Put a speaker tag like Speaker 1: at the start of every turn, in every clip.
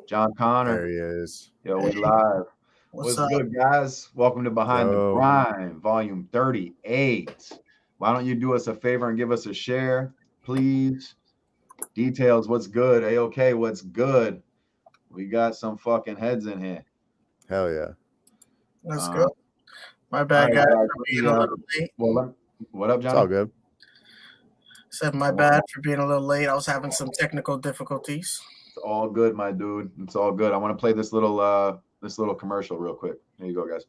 Speaker 1: John Connor.
Speaker 2: There he is.
Speaker 1: Yo, we live. What's good, guys? Welcome to Behind the Grime, volume 38. Why don't you do us a favor and give us a share, please? Details, what's good? A-OK, what's good? We got some fucking heads in here.
Speaker 2: Hell yeah.
Speaker 3: Let's go. My bad, guys, for being a little late.
Speaker 1: Well, what up, Johnny?
Speaker 2: It's all good.
Speaker 3: Said my bad for being a little late. I was having some technical difficulties.
Speaker 1: It's all good, my dude. It's all good. I want to play this little commercial real quick. Here you go, guys.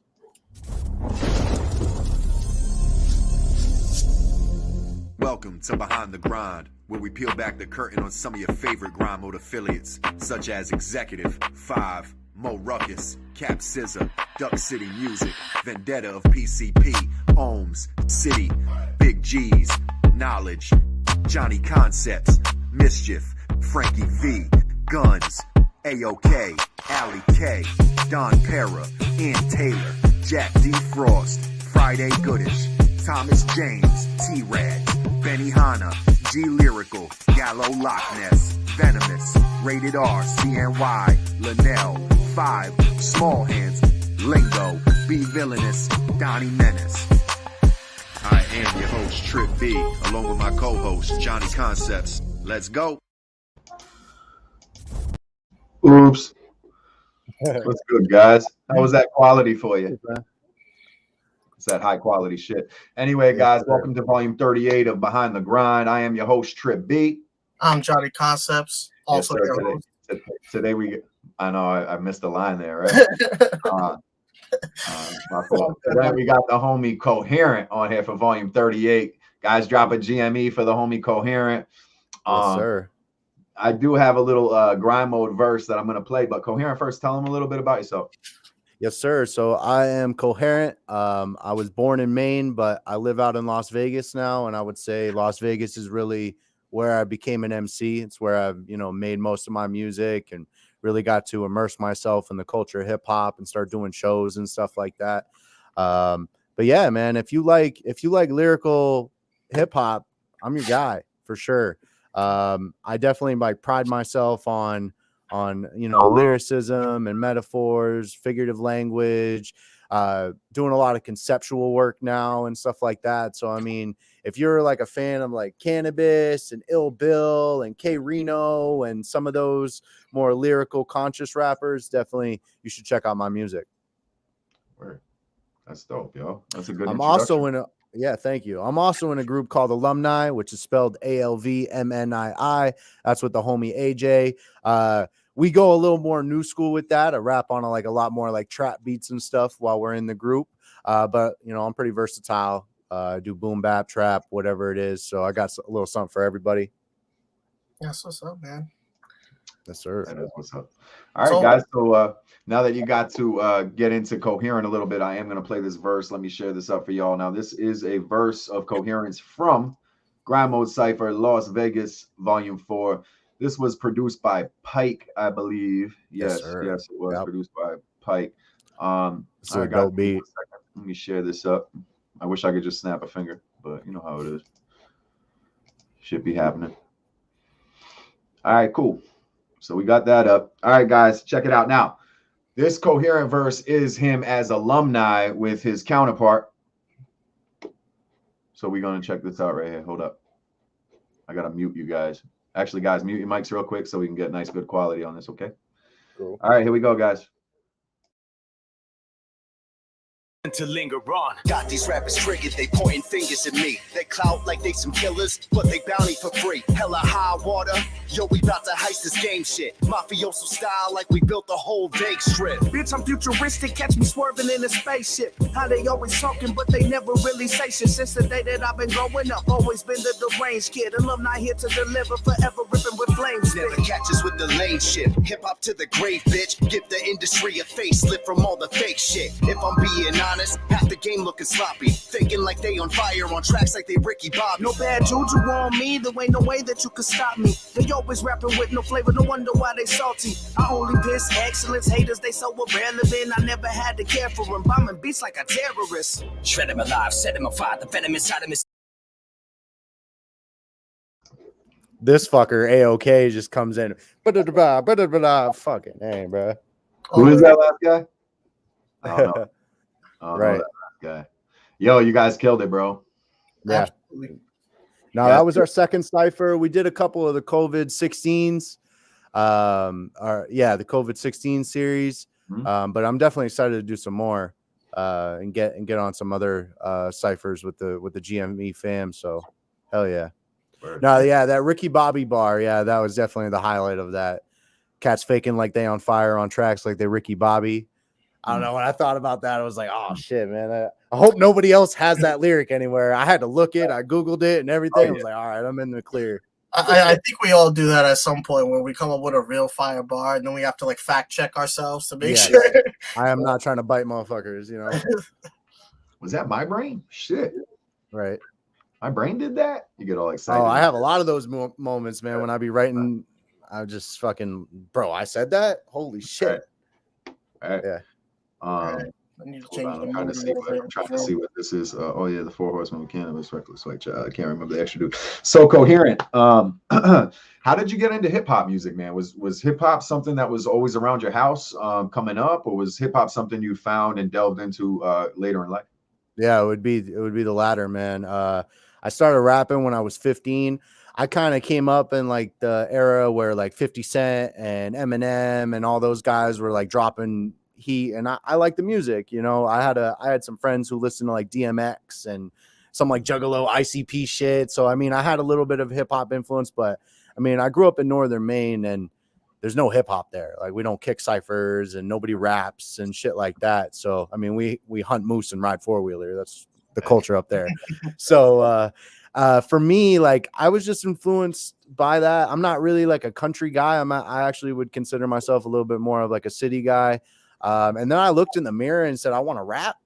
Speaker 4: Welcome to Behind the Grind, where we peel back the curtain on some of your favorite Grime Mode affiliates, such as Executive, 5, Mo Ruckus, Cap Scissor, Duck City Music, Vendetta of PCP, Ohms, City, Big G's, Knowledge, Johnny Concepts, Mischief, Frankie V, Guns, A-OK, Ali K, Don Para, Ian Taylor, Jack D. Frost, Friday Goodish, Thomas James, T-Rad, Benny Hanna, G Lyrical, Gallo Loch Ness, Venomous, Rated R, CNY, Linnell, 5, Small Hands, Lingo, B Villainous, Donnie Menace. I am your host, Trip B, along with my co-host, Johnny Concepts. Let's go.
Speaker 1: Oops. What's good, guys? How was that quality for you? It's that high quality shit. Anyway, guys, welcome to volume 38 of Behind the Grind. I am your host, Trip B.
Speaker 3: I'm Johnny Concepts. Also,
Speaker 1: yes, today I know I missed a line there, right? My fault. Then we got the homie Coherent on here for volume 38. Guys, drop a GME for the homie Coherent.
Speaker 2: Yes, sir.
Speaker 1: I do have a little Grime Mode verse that I'm going to play, but Coherent, first, tell them a little bit about yourself.
Speaker 2: Yes, sir. So I am Coherent. I was born in Maine, but I live out in Las Vegas now, and I would say Las Vegas is really where I became an MC. It's where I've, made most of my music and really got to immerse myself in the culture of hip hop and start doing shows and stuff like that. But yeah, man, if you like lyrical hip hop, I'm your guy for sure. I definitely pride myself on lyricism and metaphors, figurative language, doing a lot of conceptual work now and stuff like that. So I mean, if you're like a fan of like Canibus and Ill Bill and K Reno and some of those more lyrical conscious rappers, definitely you should check out my music.
Speaker 1: Word. That's dope, yo. That's a good
Speaker 2: I'm also in a thank you. I'm also in a group called Alumni, which is spelled ALVMNII. That's with the homie AJ. We go a little more new school with that. I rap on a lot more like trap beats and stuff while we're in the group. But I'm pretty versatile. Do boom bap, trap, whatever it is. So I got a little something for everybody.
Speaker 3: That's what's up, man.
Speaker 2: Yes, sir.
Speaker 1: That is what's up. All right, guys. So now that you got to get into Coherent a little bit, I am going to play this verse. Let me share this up for y'all. Now, this is a verse of Coherence from Grime Mode Cypher, Las Vegas, Volume 4. This was produced by Pike, I believe. Yes, it was produced by Pike.
Speaker 2: It's a dope beat.
Speaker 1: Let me share this up. I wish I could just snap a finger, but you know how it is. Should be happening. All right, cool. So we got that up. All right, guys, check it out. Now, this Coherent verse is him as alumni with his counterpart. So we're going to check this out right here. Hold up. I got to mute you guys. Actually, guys, mute your mics real quick so we can get nice, good quality on this, okay?
Speaker 2: Cool.
Speaker 1: All right, here we go, guys.
Speaker 5: To linger on. Got these rappers triggered, they pointing fingers at me. They clout like they some killers, but they bounty for free. Hella high water, yo, we bout to heist this game shit. Mafioso style like we built the whole Vegas strip. Bitch, I'm futuristic, catch me swerving in a spaceship. How they always talking, but they never really say shit. Since the day that I've been growing up, always been the deranged kid. Alumni here to deliver, forever ripping with flames. Never catch us with the lame shit. Hip hop to the grave, bitch. Give the industry a facelift from all the fake shit. If I'm being honest, half the game looking sloppy, thinking like they on fire on tracks like they Ricky Bobby. No bad juju on me, there ain't no way that you could stop me. They always rapping with no flavor, no wonder why they salty. I only diss excellence, haters they so irrelevant. I never had to care for them, bombing beats like a terrorist. Shred him alive, set him afire, the venom inside him is.
Speaker 2: this fucker AOK just comes in. Fucking hey, bro.
Speaker 1: Who is that last guy? I don't know. I don't know
Speaker 2: Right.
Speaker 1: that last guy. Yo, you guys killed it, bro.
Speaker 2: Yeah.
Speaker 3: Absolutely.
Speaker 2: Now that was our second cipher. We did a couple of the COVID 16s. The COVID 16 series. But I'm definitely excited to do some more and get on some other ciphers with the GME fam. So hell yeah.
Speaker 1: Word.
Speaker 2: No, yeah, that Ricky Bobby bar, yeah, that was definitely the highlight of that. Cats faking like they on fire on tracks like they Ricky Bobby. I don't know. When I thought about that, I was like, oh shit, man. I hope nobody else has that lyric anywhere. I had to look it. I Googled it and everything. I was like, all right, I'm in the clear.
Speaker 3: I think we all do that at some point when we come up with a real fire bar, and then we have to like fact check ourselves to make sure.
Speaker 2: I am not trying to bite motherfuckers, you know.
Speaker 1: Was that my brain? Shit.
Speaker 2: Right.
Speaker 1: My brain did that? You get all excited.
Speaker 2: Oh, I have a lot of those moments, man, when I be writing. I just fucking, bro, I said that? Holy shit.
Speaker 1: All right.
Speaker 2: Yeah.
Speaker 3: I need to change
Speaker 1: I'm trying to see what this is. The 4 Horsemen of Canibus, Reckless White Child. I can't remember the extra dude. So Coherent. How did you get into hip hop music, man? Was hip hop something that was always around your house coming up, or was hip hop something you found and delved into later in life?
Speaker 2: Yeah, it would be the latter, man. I started rapping when I was 15. I kind of came up in like the era where like 50 Cent and Eminem and all those guys were like dropping heat, and I like the music, you know. I had some friends who listened to like DMX and some like Juggalo ICP shit. So I mean, I had a little bit of hip hop influence, but I mean, I grew up in northern Maine and there's no hip hop there. Like we don't kick ciphers and nobody raps and shit like that. So I mean, we hunt moose and ride 4-wheeler. That's the culture up there. So for me, like I was just influenced by that. I'm not really like a country guy. I actually would consider myself a little bit more of like a city guy. And then I looked in the mirror and said, I want to rap.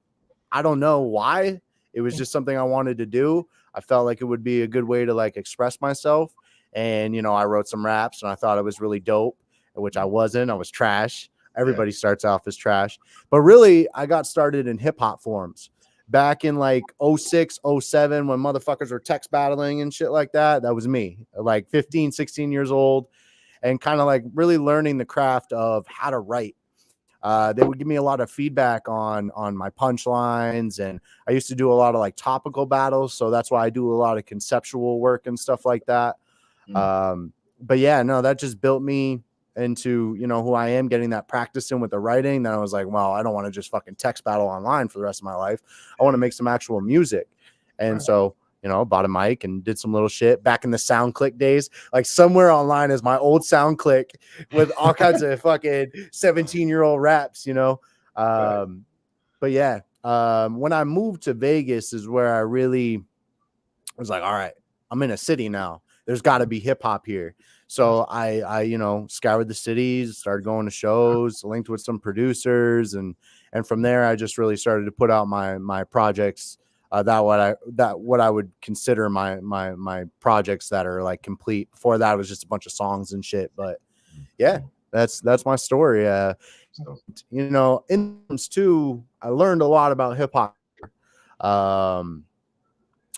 Speaker 2: I don't know why. It was just something I wanted to do. I felt like it would be a good way to like express myself. And, you know, I wrote some raps and I thought it was really dope, which I wasn't. I was trash. Everybody starts off as trash. But really, I got started in hip hop forums back in like 06, 07, when motherfuckers were text battling and shit like that. That was me, like 15, 16 years old, and kind of like really learning the craft of how to write. They would give me a lot of feedback on my punchlines, and I used to do a lot of like topical battles. So that's why I do a lot of conceptual work and stuff like that. But yeah, no, that just built me into, you know, who I am, getting that practice in with the writing. Then I was like, well, I don't want to just fucking text battle online for the rest of my life. I want to make some actual music. And so, you know, bought a mic and did some little shit back in the SoundClick days. Like somewhere online is my old SoundClick with all kinds of fucking 17-year-old raps, you know? But yeah, when I moved to Vegas is where I really was like, all right, I'm in a city now. There's got to be hip hop here. So I, you know, scoured the cities, started going to shows, linked with some producers, and from there I just really started to put out my projects. What I would consider my projects that are like complete. Before that, it was just a bunch of songs and shit. But yeah, that's my story. You know, in too, I learned a lot about hip hop.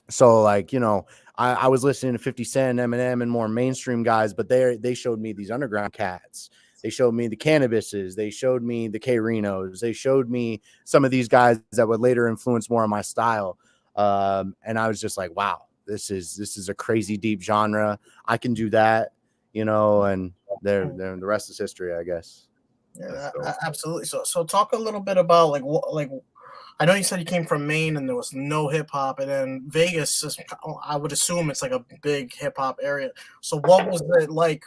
Speaker 2: So like, you know, I was listening to 50 Cent, Eminem, and more mainstream guys, but they showed me these underground cats. They showed me the Canibuses. They showed me the K-Renos. They showed me some of these guys that would later influence more of my style. And I was just like, wow, this is a crazy deep genre. I can do that, you know, and the rest is history, I guess.
Speaker 3: Yeah, absolutely. So talk a little bit about like what, I know you said you came from Maine and there was no hip hop, and then Vegas is, I would assume it's like a big hip hop area. So what was it like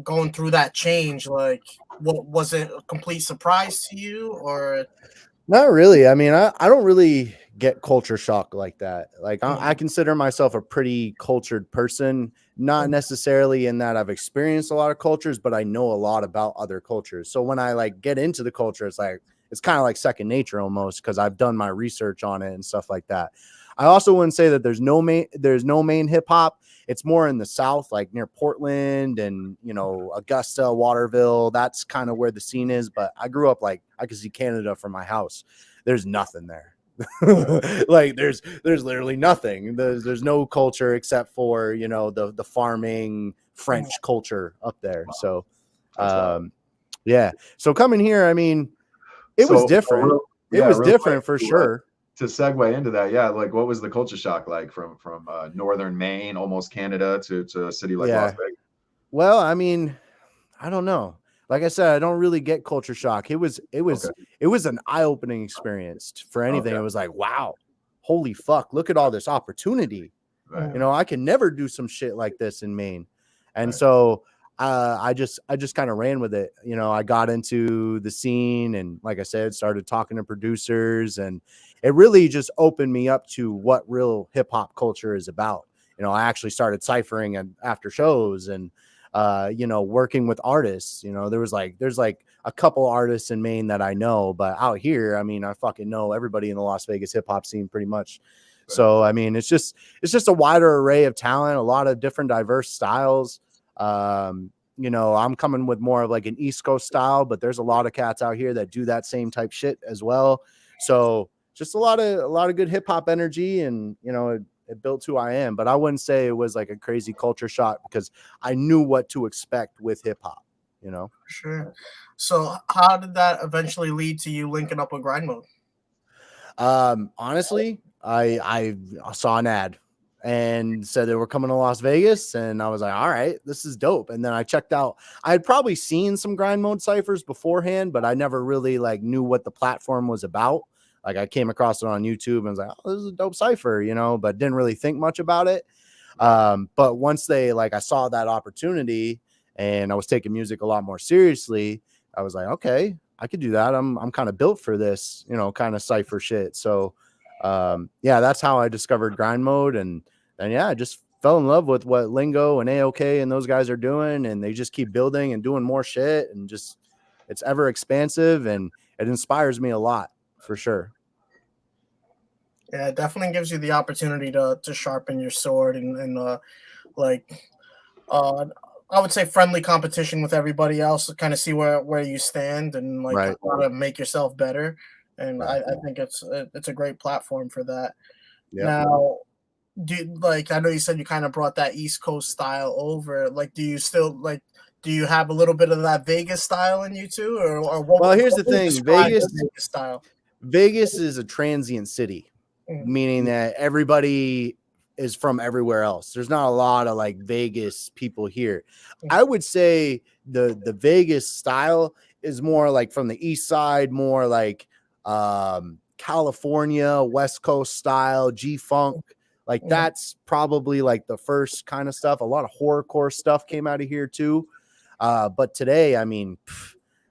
Speaker 3: going through that change? Like, what was it, a complete surprise to you, or?
Speaker 2: Not really. I mean, I don't really get culture shock like that. Like I consider myself a pretty cultured person, not necessarily in that I've experienced a lot of cultures, but I know a lot about other cultures. So when I like get into the culture, it's kind of like second nature almost, because I've done my research on it and stuff like that. I also wouldn't say that there's no main hip hop. It's more in the South, like near Portland and, you know, Augusta, Waterville. That's kind of where the scene is. But I grew up like I could see Canada from my house. There's nothing there. Like there's literally nothing. There's no culture except for, you know, the farming French culture up there. So yeah. So coming here, I mean, it was different. It was different for sure.
Speaker 1: To segue into that, yeah, like what was the culture shock like from northern Maine, almost Canada, to a city like Las Vegas?
Speaker 2: Well, I mean, I don't know. Like I said, I don't really get culture shock. It was an eye-opening experience for anything. It was like, wow, holy fuck, look at all this opportunity. Right. You know, I can never do some shit like this in Maine. And so I just kind of ran with it. You know, I got into the scene and, like I said, started talking to producers, and it really just opened me up to what real hip hop culture is about. You know, I actually started ciphering and after shows and, you know, working with artists. You know, there's like a couple artists in Maine that I know, but out here, I mean, I fucking know everybody in the Las Vegas hip hop scene pretty much. Right. So, I mean, it's just a wider array of talent, a lot of different diverse styles. You know, I'm coming with more of like an East Coast style, but there's a lot of cats out here that do that same type shit as well. So just a lot of good hip hop energy, and, you know, it built who I am. But I wouldn't say it was like a crazy culture shock because I knew what to expect with hip hop, you know?
Speaker 3: Sure. So how did that eventually lead to you linking up with Grime Mode?
Speaker 2: Honestly, I saw an ad and said they were coming to Las Vegas, and I was like, all right, this is dope. And then I checked out, I had probably seen some Grime Mode ciphers beforehand, but I never really like knew what the platform was about. Like I came across it on YouTube and was like, oh, this is a dope cipher, you know, but didn't really think much about it. But once I saw that opportunity and I was taking music a lot more seriously, I was like, okay, I could do that. I'm kind of built for this, you know, kind of cipher shit. So yeah, that's how I discovered Grime Mode, and yeah, I just fell in love with what Lingo and AOK and those guys are doing, and they just keep building and doing more shit, and just it's ever expansive, and it inspires me a lot for sure.
Speaker 3: Yeah, it definitely gives you the opportunity to sharpen your sword and I would say friendly competition with everybody else to kind of see where you stand and like how to make yourself better. And I think it's a great platform for that. Yep. Now, I know you said you kind of brought that East Coast style over. Like, do you have a little bit of that Vegas style in you too, or what?
Speaker 2: Well, here's the thing: Vegas style. Vegas is a transient city, meaning that everybody is from everywhere else. There's not a lot of like Vegas people here. I would say the Vegas style is more like from the East Side, more like California, West Coast style, G-Funk. Like that's probably like the first kind of stuff. A lot of horrorcore stuff came out of here too. But today, I mean,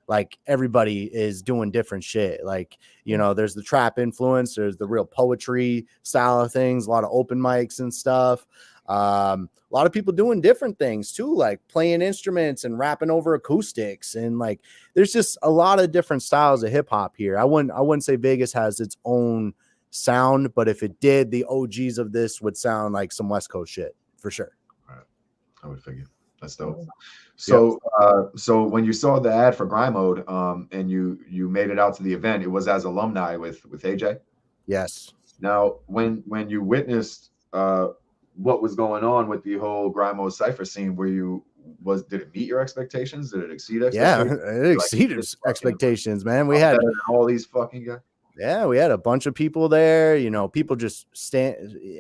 Speaker 2: like everybody is doing different shit. Like, you know, there's the trap influence, there's the real poetry style of things, a lot of open mics and stuff. A lot of people doing different things too, like playing instruments and rapping over acoustics. And like, there's just a lot of different styles of hip hop here. I wouldn't say Vegas has its own sound, but if it did, the OGs of this would sound like some West Coast shit for sure.
Speaker 1: All right. I would figure. That's dope. So, so when you saw the ad for Grime Mode, and you made it out to the event, it was as alumni with AJ.
Speaker 2: Yes.
Speaker 1: Now, when you witnessed what was going on with the whole Grime Mode cipher scene, did it meet your expectations? Did it exceed expectations?
Speaker 2: Yeah, it exceeded expectations, man. We had
Speaker 1: all these fucking guys.
Speaker 2: Yeah, we had a bunch of people there, you know, people just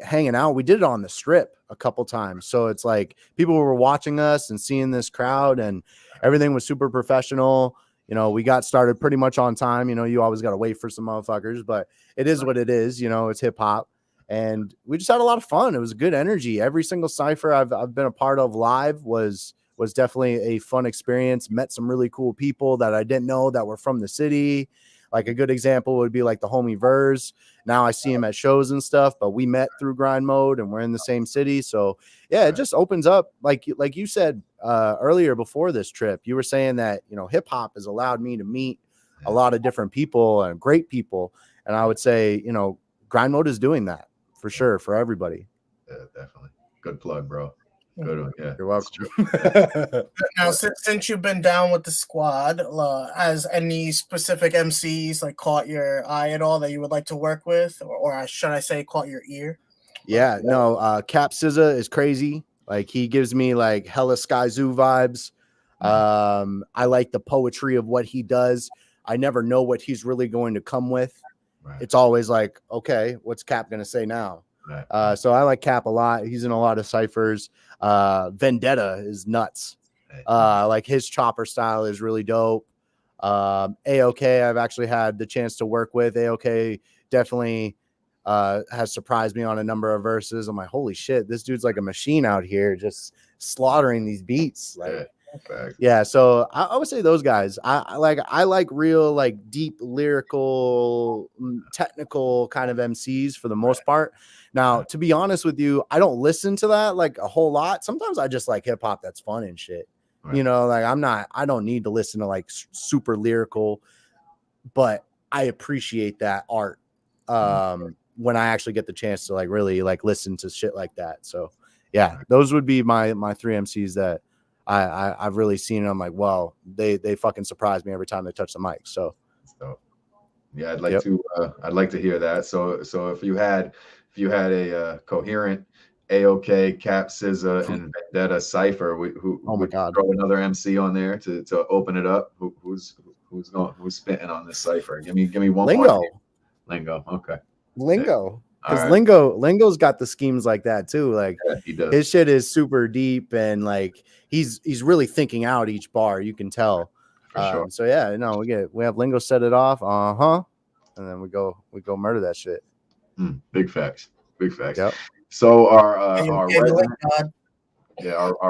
Speaker 2: hanging out. We did it on the Strip a couple times. So it's like people were watching us and seeing this crowd, and everything was super professional. You know, we got started pretty much on time. You know, you always got to wait for some motherfuckers, but it is what it is. You know, it's hip hop, and we just had a lot of fun. It was good energy. Every single cipher I've been a part of live was definitely a fun experience. Met some really cool people that I didn't know that were from the city. Like a good example would be like the homie Verse. Now I see him at shows and stuff, but we met through Grime Mode and we're in the same city. So yeah, it just opens up. Like you said earlier before this trip, you were saying that, you know, hip hop has allowed me to meet a lot of different people and great people. And I would say, you know, Grime Mode is doing that for sure for everybody.
Speaker 1: Yeah, definitely. Good plug, bro. Good one. Yeah.
Speaker 2: You're welcome.
Speaker 3: Now, since you've been down with the squad, has any specific MCs like caught your eye at all that you would like to work with, or should I say, caught your ear?
Speaker 2: Yeah, no, Cap SZA is crazy. Like he gives me like hella Sky Zoo vibes. I like the poetry of what he does. I never know what he's really going to come with.
Speaker 1: Right.
Speaker 2: It's always like, okay, what's Cap gonna say now?
Speaker 1: Right.
Speaker 2: So I like Cap a lot. He's in a lot of ciphers. Vendetta is nuts. Like his chopper style is really dope. AOK, I've actually had the chance to work with. AOK definitely has surprised me on a number of verses. I'm like, holy shit, this dude's like a machine out here just slaughtering these beats. Like, yeah, so I would say those guys. I like real, like deep lyrical, technical kind of MCs for the most part. Now, to be honest with you, I don't listen to that like a whole lot. Sometimes I just like hip hop that's fun and shit. Right. You know, like I don't need to listen to like super lyrical, but I appreciate that art when I actually get the chance to like really like listen to shit like that. So yeah, those would be my three MCs that I've really seen. I'm like, well, they fucking surprise me every time they touch the mic. So
Speaker 1: yeah, I'd like to hear that. So if you had a Coherent, AOK, Cap SZA, and Vendetta Cypher, who
Speaker 2: oh my god,
Speaker 1: throw another MC on there to open it up. Who's spitting on this Cypher? Give me one more. Lingo. Okay.
Speaker 2: Lingo. Because Lingo's got the schemes like that too. Like he does. His shit is super deep and like he's really thinking out each bar. You can tell. Sure. So yeah, no, we have Lingo set it off. And then we go murder that shit.
Speaker 1: Big facts.
Speaker 2: Yep.
Speaker 1: So our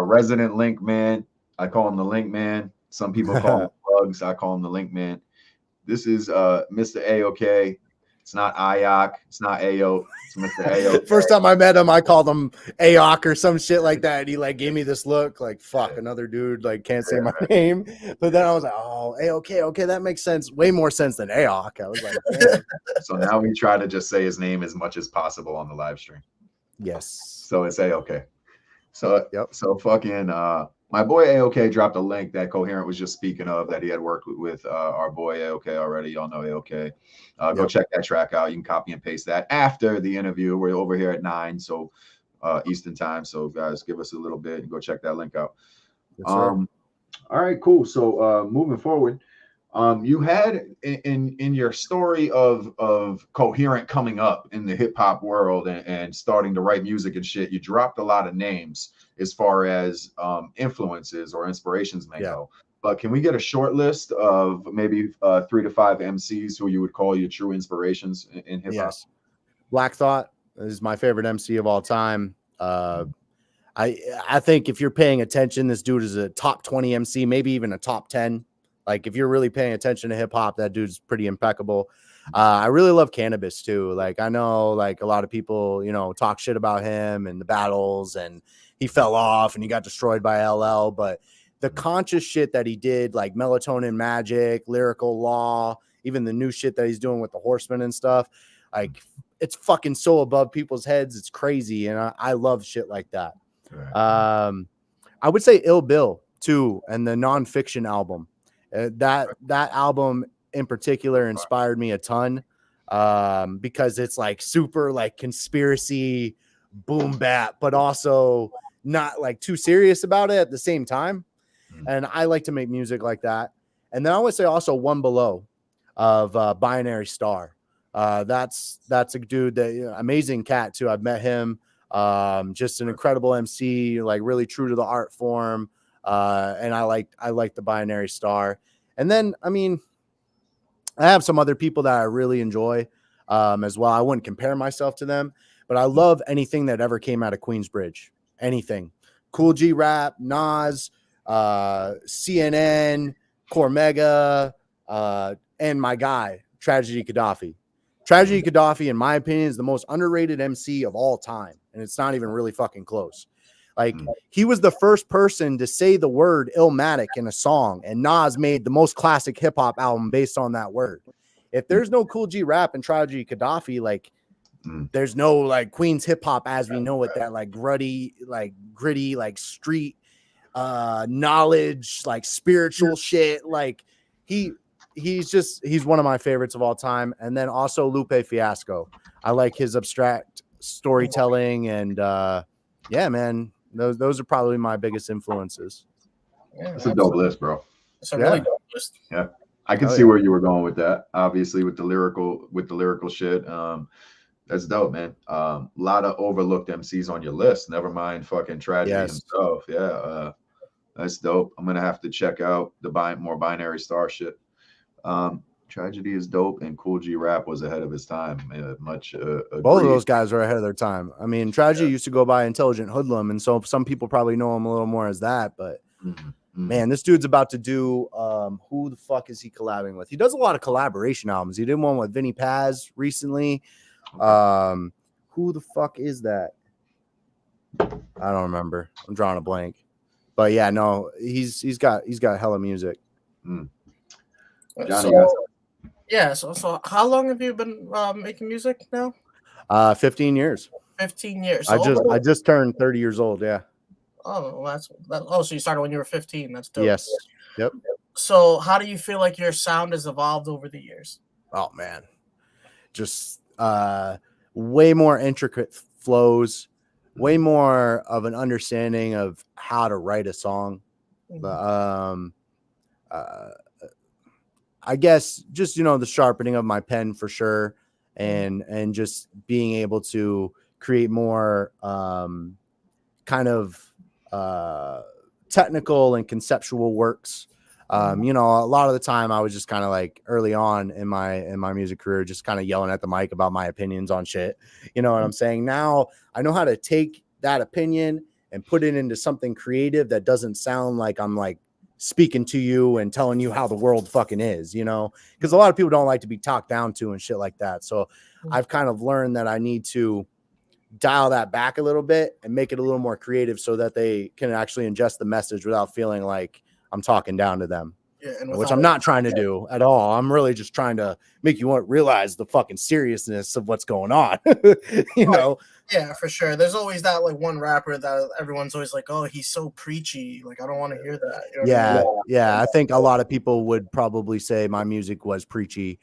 Speaker 1: resident link man, I call him the link man. Some people call him Bugs. I call him the link man. This is Mr. AOK. It's not Ayok. It's not Ayo. It's Mr. AOK.
Speaker 2: First time I met him, I called him Ayok or some shit like that. And he like gave me this look like, fuck, another dude like can't say my name. But then I was like, oh, AOK. Okay, that makes sense. Way more sense than Ayok. I was like, damn.
Speaker 1: So now we try to just say his name as much as possible on the live stream.
Speaker 2: Yes.
Speaker 1: So it's AOK. So So fucking my boy AOK dropped a link that Coherent was just speaking of that he had worked with our boy AOK already. Y'all know AOK. Go check that track out. You can copy and paste that after the interview. We're over here at 9, so Eastern time. So guys, give us a little bit and go check that link out. All right, cool. So moving forward, you had in your story of Coherent coming up in the hip hop world and starting to write music and shit, you dropped a lot of names as far as influences or inspirations may go. But can we get a short list of maybe 3 to 5 MCs who you would call your true inspirations in hip hop?
Speaker 2: Yes. Black Thought is my favorite MC of all time. I think if you're paying attention, this dude is a top 20 MC, maybe even a top 10. Like if you're really paying attention to hip hop, that dude's pretty impeccable. I really love Canibus too. Like I know like a lot of people, you know, talk shit about him and the battles and he fell off and he got destroyed by LL, but the conscious shit that he did, like Melatonin Magic, Lyrical Law, even the new shit that he's doing with the Horsemen and stuff, like it's fucking so above people's heads. It's crazy. And I love shit like that. Right. I would say Ill Bill too. And the Nonfiction album. That album in particular inspired me a ton because it's like super like conspiracy boom bap, but also not like too serious about it at the same time. And I like to make music like that. And then I would say also One Below of Binary Star. That's a dude that amazing cat too. I've met him. Just an incredible MC, like really true to the art form. And I like the Binary Star. And then, I mean, I have some other people that I really enjoy as well. I wouldn't compare myself to them, but I love anything that ever came out of Queensbridge. Anything. Cool G Rap, Nas, CNN, Cormega, and my guy, Tragedy Gaddafi. Tragedy Gaddafi, in my opinion, is the most underrated MC of all time. And it's not even really fucking close. Like he was the first person to say the word Illmatic in a song, and Nas made the most classic hip hop album based on that word. If there's no Cool G Rap and Tragedy Gaddafi, like There's no like Queen's hip hop as we know it, that like gritty, like street knowledge, like spiritual shit. Like he's one of my favorites of all time. And then also Lupe Fiasco. I like his abstract storytelling, and yeah, man, those are probably my biggest influences.
Speaker 3: Yeah,
Speaker 1: That's a dope list, bro.
Speaker 3: It's a really dope list.
Speaker 1: Yeah. I can see where you were going with that. Obviously, with the lyrical shit. That's dope, man. A lot of overlooked MCs on your list. Never mind fucking Tragedy himself. Yeah. That's dope. I'm gonna have to check out the more Binary Star shit. Tragedy is dope, and Cool G Rap was ahead of his time. Both
Speaker 2: of those guys were ahead of their time. I mean, Tragedy used to go by Intelligent Hoodlum, and so some people probably know him a little more as that. But man, this dude's about to do. Who the fuck is he collabing with? He does a lot of collaboration albums. He did one with Vinny Paz recently. Who the fuck is that? I don't remember. I'm drawing a blank. But yeah, no, he's got hella music.
Speaker 1: Johnny,
Speaker 3: so how long have you been making music now?
Speaker 2: 15 years.
Speaker 3: 15 years.
Speaker 2: So I just turned 30 years old. Yeah.
Speaker 3: Oh, well, so you started when you were 15. That's dope.
Speaker 2: Yes. Yep.
Speaker 3: So how do you feel like your sound has evolved over the years?
Speaker 2: Oh man, just way more intricate flows, way more of an understanding of how to write a song. I guess just, the sharpening of my pen for sure. And just being able to create more kind of technical and conceptual works. A lot of the time I was just kind of like early on in my music career, just kind of yelling at the mic about my opinions on shit. You know what I'm saying? Now I know how to take that opinion and put it into something creative that doesn't sound like I'm like speaking to you and telling you how the world fucking is, because a lot of people don't like to be talked down to and shit like that. So I've kind of learned that I need to dial that back a little bit and make it a little more creative so that they can actually ingest the message without feeling like I'm talking down to them, which I'm not trying to do at all. I'm really just trying to make you realize the fucking seriousness of what's going on,
Speaker 3: Yeah, for sure. There's always that like one rapper that everyone's always like, oh, he's so preachy. Like, I don't want to hear that.
Speaker 2: Yeah. I think a lot of people would probably say my music was preachy.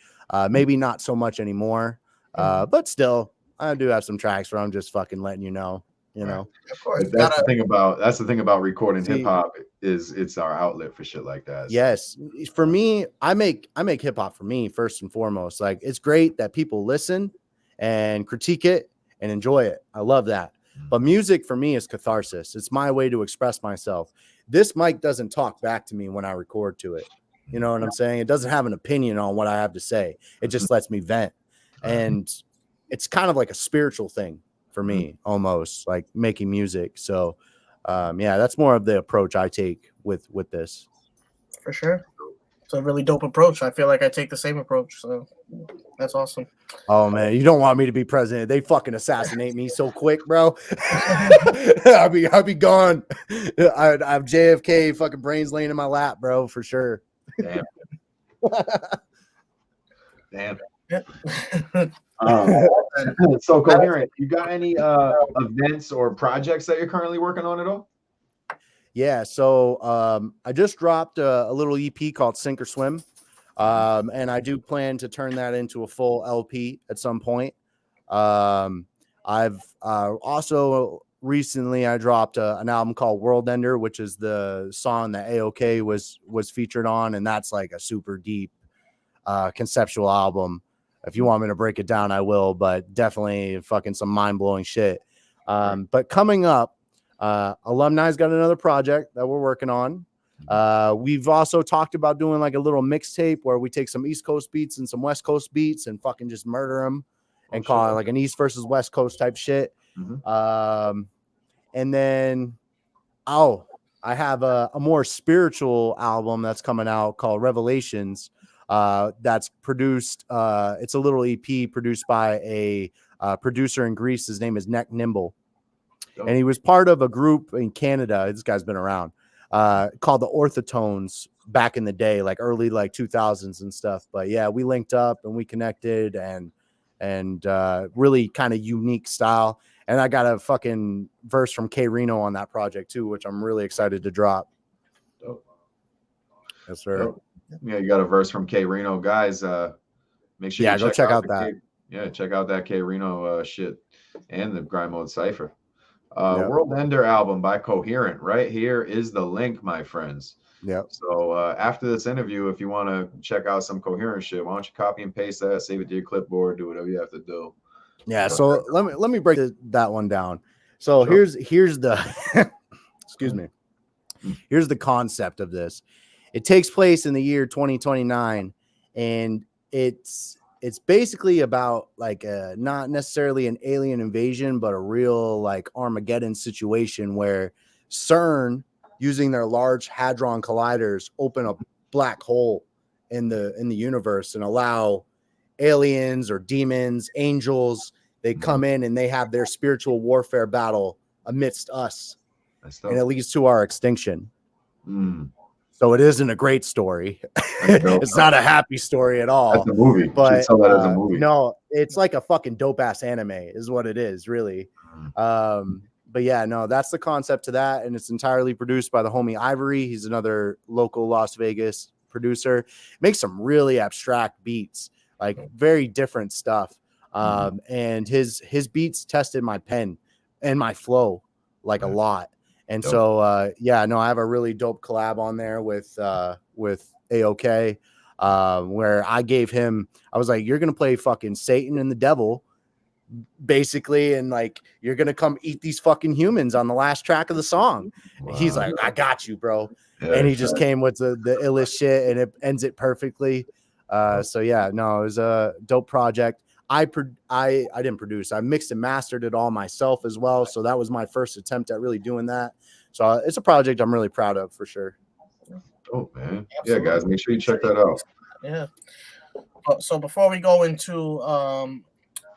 Speaker 2: Maybe not so much anymore, but still, I do have some tracks where I'm just fucking letting you know.
Speaker 3: Of course.
Speaker 1: That's the thing about recording hip hop is it's our outlet for shit like that.
Speaker 2: Yes, for me, I make hip hop for me first and foremost. Like, it's great that people listen and critique it and enjoy it. I love that. But music for me is catharsis. It's my way to express myself. This mic doesn't talk back to me when I record to it. You know what I'm saying? It doesn't have an opinion on what I have to say. It just lets me vent. And it's kind of like a spiritual thing for me, almost like making music. So that's more of the approach I take with this.
Speaker 3: For sure. It's a really dope approach. I feel like I take the same approach. So that's awesome.
Speaker 2: Oh man, you don't want me to be president. They fucking assassinate me so quick, bro. I'll be gone. I have JFK fucking brains laying in my lap, bro, for sure.
Speaker 1: Damn. So Coherent, you got any events or projects that you're currently working on at all?
Speaker 2: Yeah, so I just dropped a little EP called Sink or Swim, and I do plan to turn that into a full LP at some point. I've also recently I dropped an album called World Ender, which is the song that AOK was featured on, and that's like a super deep conceptual album. If you want me to break it down, I will, but definitely fucking some mind-blowing shit. But coming up, Alumni's got another project that we're working on. We've also talked about doing like a little mixtape where we take some East Coast beats and some West Coast beats and fucking just murder them and call it like an East versus West Coast type shit. And then, I have a more spiritual album that's coming out called Revelations. That's produced. It's a little EP produced by a producer in Greece. His name is Neck Nimble. And he was part of a group in Canada. This guy's been around, called the Orthotones back in the day, like early like 2000s and stuff. But yeah, we linked up and we connected, and and really kind of unique style. And I got a fucking verse from K Reno on that project too, which I'm really excited to drop.
Speaker 1: Dope.
Speaker 2: Yes, sir.
Speaker 1: Dope. Yeah, you got a verse from K Reno, guys. Make sure you
Speaker 2: go check out that.
Speaker 1: Check out that K Reno shit and the Grime Mode Cypher. World Ender album by Coherent. Right here is the link, my friends.
Speaker 2: Yeah.
Speaker 1: So after this interview, if you want to check out some Coherent shit, why don't you copy and paste that, save it to your clipboard, do whatever you have to do.
Speaker 2: Yeah. So let me break that one down. So here's the excuse me. Here's the concept of this. It takes place in the year 2029, and it's basically about like not necessarily an alien invasion, but a real like Armageddon situation where CERN, using their large hadron colliders, open a black hole in the universe and allow aliens or demons, angels, they come in and they have their spiritual warfare battle amidst us, and it leads to our extinction. So it isn't a great story. It's not a happy story at all.
Speaker 1: That's a movie.
Speaker 2: But
Speaker 1: tell that as a movie.
Speaker 2: No, it's like a fucking dope ass anime is what it is, really. But yeah, no, that's the concept to that, and it's entirely produced by the homie Ivory. He's another local Las Vegas producer. Makes some really abstract beats, like very different stuff. And his beats tested my pen and my flow like a lot. And dope. So I have a really dope collab on there with AOK, where I gave him, I was like, you're gonna play fucking Satan and the devil, basically, and like you're gonna come eat these fucking humans on the last track of the song. Wow. He's like, I got you, bro. Yeah, and he just came with the illest shit, and it ends it perfectly. So yeah, no, it was a dope project. I didn't produce. I mixed and mastered it all myself as well. So that was my first attempt at really doing that. So it's a project I'm really proud of for sure.
Speaker 1: Oh man, yeah, guys, make sure you check that out.
Speaker 3: Yeah. So before we go into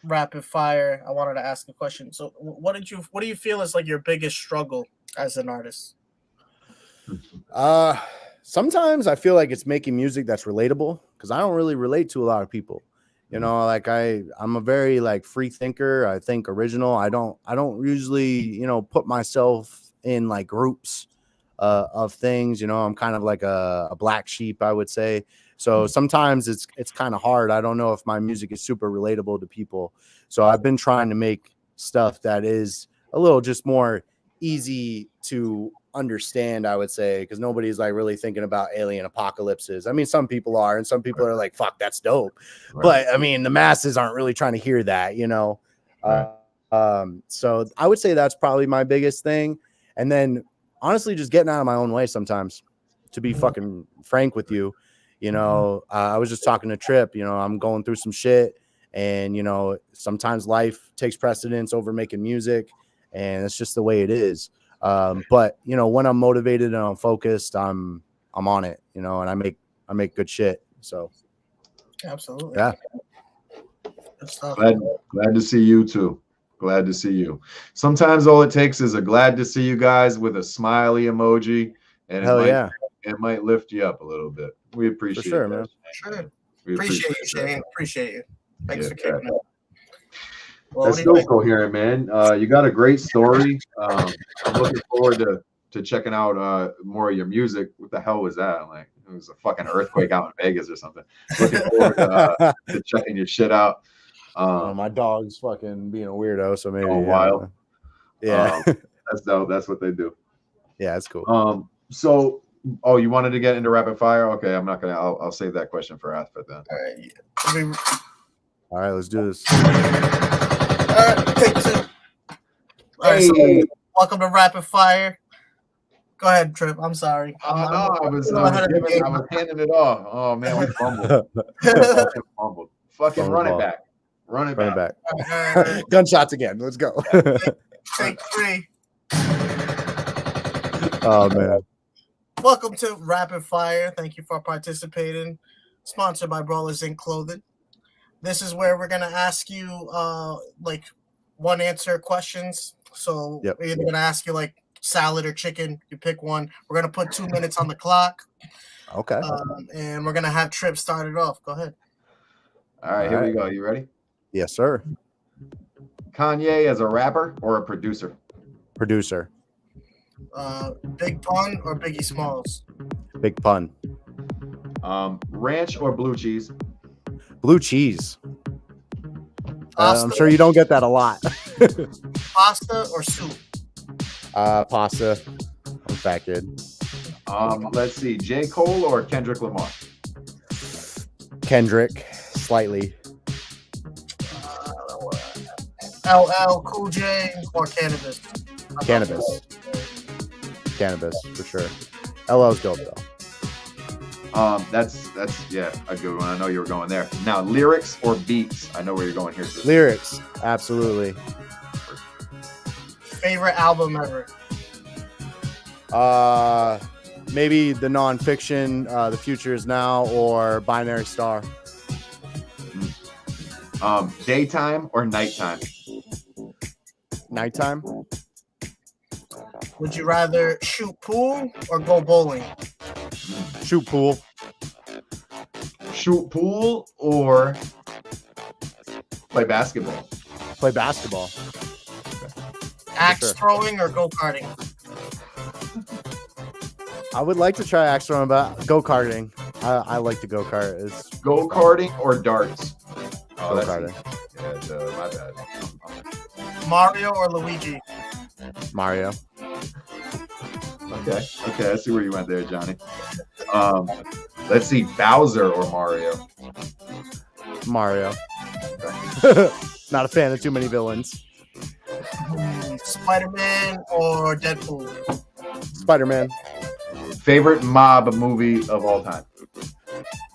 Speaker 3: rapid fire, I wanted to ask a question. So what do you feel is like your biggest struggle as an artist?
Speaker 2: Sometimes I feel like it's making music that's relatable, because I don't really relate to a lot of people. You know, like I'm a very like free thinker. I think original. I don't usually, put myself in like groups of things. I'm kind of like a black sheep, I would say. So sometimes it's kind of hard. I don't know if my music is super relatable to people. So I've been trying to make stuff that is a little just more easy to understand, I would say, because nobody's like really thinking about alien apocalypses. I mean, some people are, and some people are like, fuck, that's dope. Right. But I mean, the masses aren't really trying to hear that, Right. So I would say that's probably my biggest thing. And then honestly, just getting out of my own way sometimes, to be fucking frank with you. I was just talking to Trip, I'm going through some shit, and sometimes life takes precedence over making music, and it's just the way it is. But when I'm motivated and I'm focused, I'm on it, and I make good shit. So
Speaker 3: absolutely.
Speaker 2: Yeah.
Speaker 1: Glad to see you too. Glad to see you. Sometimes all it takes is a glad to see you guys with a smiley emoji, and it might lift you up a little bit. We appreciate it,
Speaker 3: man. Sure. Appreciate you, Shane. Appreciate you. Thanks for kicking it.
Speaker 1: Well, that's so Coherent, man. You got a great story. I'm looking forward to checking out more of your music. What the hell was that? Like, it was a fucking earthquake out in Vegas or something. Looking forward to checking your shit out.
Speaker 2: My dog's fucking being a weirdo, so maybe
Speaker 1: wild.
Speaker 2: Yeah,
Speaker 1: that's dope. That's what they do.
Speaker 2: Yeah, it's cool.
Speaker 1: So, you wanted to get into rapid fire? Okay, I'm not gonna. I'll save that question for after then.
Speaker 2: All right, let's do this.
Speaker 3: All right, take two. All right, so welcome to Rapid Fire. Go ahead, Trip. I'm sorry.
Speaker 1: I was handing it off. Oh man, we fumbled. Fucking run it back. Run it back.
Speaker 2: Gunshots again. Let's go.
Speaker 3: Take three.
Speaker 2: Oh man.
Speaker 3: Welcome to Rapid Fire. Thank you for participating. Sponsored by Brawlers Inc. Clothing. This is where we're gonna ask you like one answer questions. So we're either gonna ask you like salad or chicken. You pick one. We're gonna put 2 minutes on the clock.
Speaker 2: Okay.
Speaker 3: And we're gonna have Trip start it off. Go ahead.
Speaker 1: All right, here we go. You ready?
Speaker 2: Yes, sir.
Speaker 1: Kanye as a rapper or a producer?
Speaker 2: Producer.
Speaker 3: Big Pun or Biggie Smalls?
Speaker 2: Big Pun.
Speaker 1: Ranch or blue cheese?
Speaker 2: Blue cheese. I'm
Speaker 3: Pasta,
Speaker 2: sure you don't get that a lot.
Speaker 3: pasta or soup?
Speaker 2: Pasta. I'm fat kid.
Speaker 1: Let's see, J. Cole or Kendrick Lamar?
Speaker 2: Kendrick, slightly.
Speaker 3: LL Cool J or Canibus?
Speaker 2: Canibus. Canibus for sure. LL's dope though.
Speaker 1: That's yeah, a good one. I know you were going there. Now, lyrics or beats? I know where you're going here. Too.
Speaker 2: Lyrics, absolutely.
Speaker 3: Favorite album ever?
Speaker 2: Maybe the nonfiction, The Future Is Now, or Binary Star.
Speaker 1: Daytime or nighttime?
Speaker 2: Nighttime.
Speaker 3: Would you rather shoot pool or go bowling?
Speaker 2: Shoot pool.
Speaker 1: Shoot pool or play basketball?
Speaker 2: Play basketball.
Speaker 3: Axe
Speaker 2: sure.
Speaker 3: throwing or go karting?
Speaker 2: I would like to try axe throwing, but go-karting. I like to go-kart. It's
Speaker 1: Go karting or darts? Oh,
Speaker 2: go-karting.
Speaker 1: Yeah, my bad.
Speaker 3: Mario or Luigi?
Speaker 2: Mario.
Speaker 1: Okay, I see where you went there, Johnny. Let's see, Bowser or Mario?
Speaker 2: Mario. Not a fan of too many villains.
Speaker 3: Spider-Man or Deadpool?
Speaker 2: Spider-Man.
Speaker 1: Favorite mob movie of all time?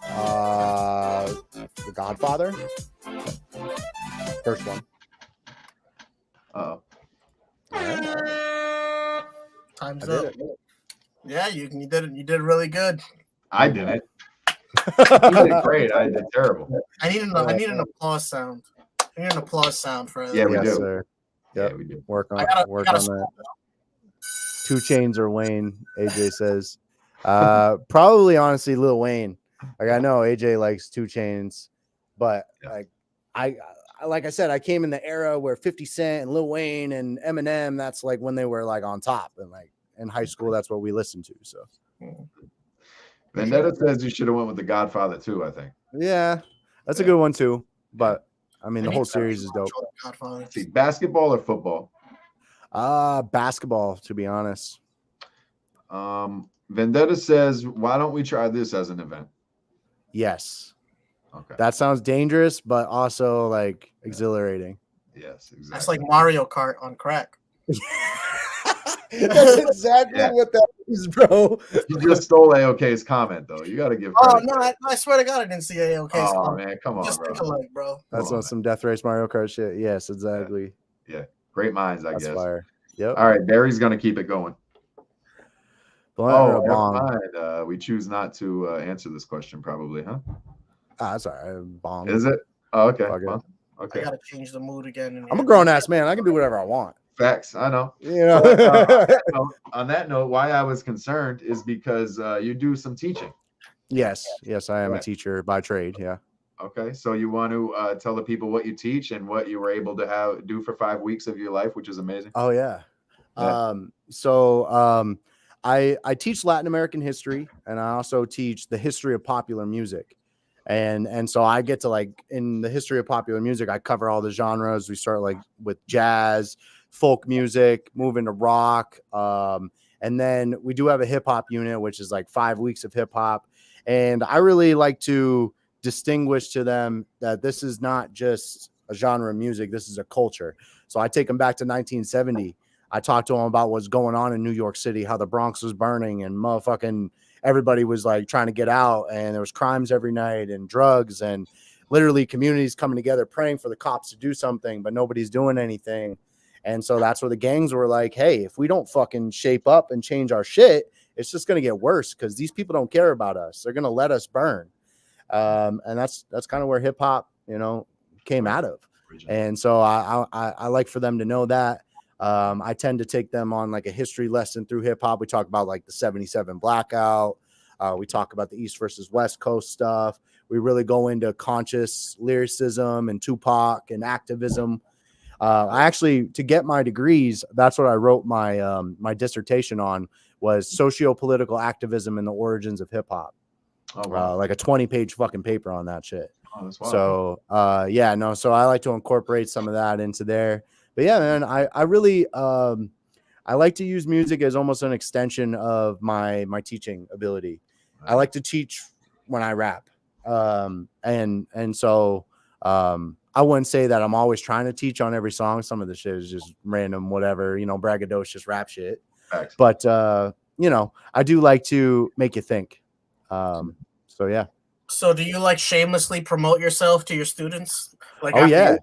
Speaker 2: The Godfather. First one.
Speaker 1: Uh-oh.
Speaker 3: Time's
Speaker 2: I
Speaker 3: up.
Speaker 2: did it.
Speaker 3: Yeah, you did it. You did really good.
Speaker 1: I did it. You did great. I did terrible.
Speaker 3: I need an applause sound. I need an applause sound for
Speaker 1: Yeah, we
Speaker 2: Yes,
Speaker 1: do.
Speaker 2: sir.
Speaker 1: Yeah,
Speaker 2: Yep.
Speaker 1: we do.
Speaker 2: Work on
Speaker 3: I gotta
Speaker 2: that. 2 Chainz or Wayne, AJ says. Probably honestly Lil Wayne. Like I know AJ likes 2 Chainz, but like I said, I came in the era where 50 Cent and Lil Wayne and Eminem, that's like when they were like on top, and like in high school, that's what we listened to. So
Speaker 1: Vendetta says you should have went with The Godfather too, I think.
Speaker 2: yeah, that's a good one too. But I mean, the whole series is dope.
Speaker 3: Godfather.
Speaker 1: See, basketball or football?
Speaker 2: Basketball, to be honest.
Speaker 1: Vendetta says, why don't we try this as an event?
Speaker 2: Yes.
Speaker 1: Okay.
Speaker 2: That sounds dangerous, but also like exhilarating.
Speaker 1: Yes, exactly.
Speaker 3: That's like Mario Kart on crack.
Speaker 2: That's exactly what that is, bro.
Speaker 1: You just stole AOK's comment, though. You got to give
Speaker 3: Oh
Speaker 1: credit.
Speaker 3: no! I swear to God, I didn't see AOK.
Speaker 1: Oh man, come on,
Speaker 3: Just
Speaker 1: bro.
Speaker 3: think alike, bro.
Speaker 2: That's
Speaker 1: Come
Speaker 2: on
Speaker 1: on,
Speaker 2: some Death Race Mario Kart shit. Yes, exactly.
Speaker 1: Great minds, I
Speaker 2: That's
Speaker 1: guess.
Speaker 2: fire. Yep.
Speaker 1: All right, Barry's gonna keep it going.
Speaker 2: Blunt or a
Speaker 1: never
Speaker 2: bong?
Speaker 1: mind. We choose not to answer this question, probably, huh?
Speaker 2: That's all right. Bong.
Speaker 1: Is it? Oh, okay.
Speaker 2: Fuck it.
Speaker 1: Well,
Speaker 3: I
Speaker 1: okay.
Speaker 3: gotta change the mood again.
Speaker 2: I'm a grown ass man. I can do whatever I want.
Speaker 1: Facts. I know.
Speaker 2: You know.
Speaker 1: So, on that note, why I was concerned is because you do some teaching.
Speaker 2: yes, I am a
Speaker 1: Right.
Speaker 2: teacher by trade. Yeah.
Speaker 1: Okay, so you want to tell the people what you teach and what you were able to do for 5 weeks of your life, which is amazing.
Speaker 2: Oh yeah.
Speaker 1: Yeah.
Speaker 2: I teach Latin American history, and I also teach the history of popular music. And so I get to, like, in the history of popular music, I cover all the genres. We start like with jazz, folk music, move into rock. And then we do have a hip hop unit, which is like 5 weeks of hip hop. And I really like to distinguish to them that this is not just a genre of music. This is a culture. So I take them back to 1970. I talk to them about what's going on in New York City, how the Bronx was burning and motherfucking everybody was like trying to get out, and there was crimes every night and drugs and literally communities coming together praying for the cops to do something, but nobody's doing anything. And so that's where the gangs were like, hey, if we don't fucking shape up and change our shit, it's just going to get worse because these people don't care about us. They're going to let us burn. And that's kind of where hip hop, came out of. And so I like for them to know that. I tend to take them on like a history lesson through hip hop. We talk about like the 77 blackout, We talk about the East versus West Coast stuff. We really go into conscious lyricism and Tupac and activism. I actually, to get my degrees, that's what I wrote my my dissertation on, was socio-political activism and the origins of hip hop.
Speaker 1: Oh, wow.
Speaker 2: Like a 20-page fucking paper on that shit.
Speaker 1: Oh, that's wild.
Speaker 2: So yeah, no, so I like to incorporate some of that into there. But yeah, man, I really I like to use music as almost an extension of my teaching ability. I like to teach when I rap. And so I wouldn't say that I'm always trying to teach on every song. Some of the shit is just random, whatever, you know, braggadocious rap shit.
Speaker 1: Thanks.
Speaker 2: But you know, I do like to make you think. So yeah.
Speaker 3: So do you like shamelessly promote yourself to your students? Like,
Speaker 2: Oh yeah.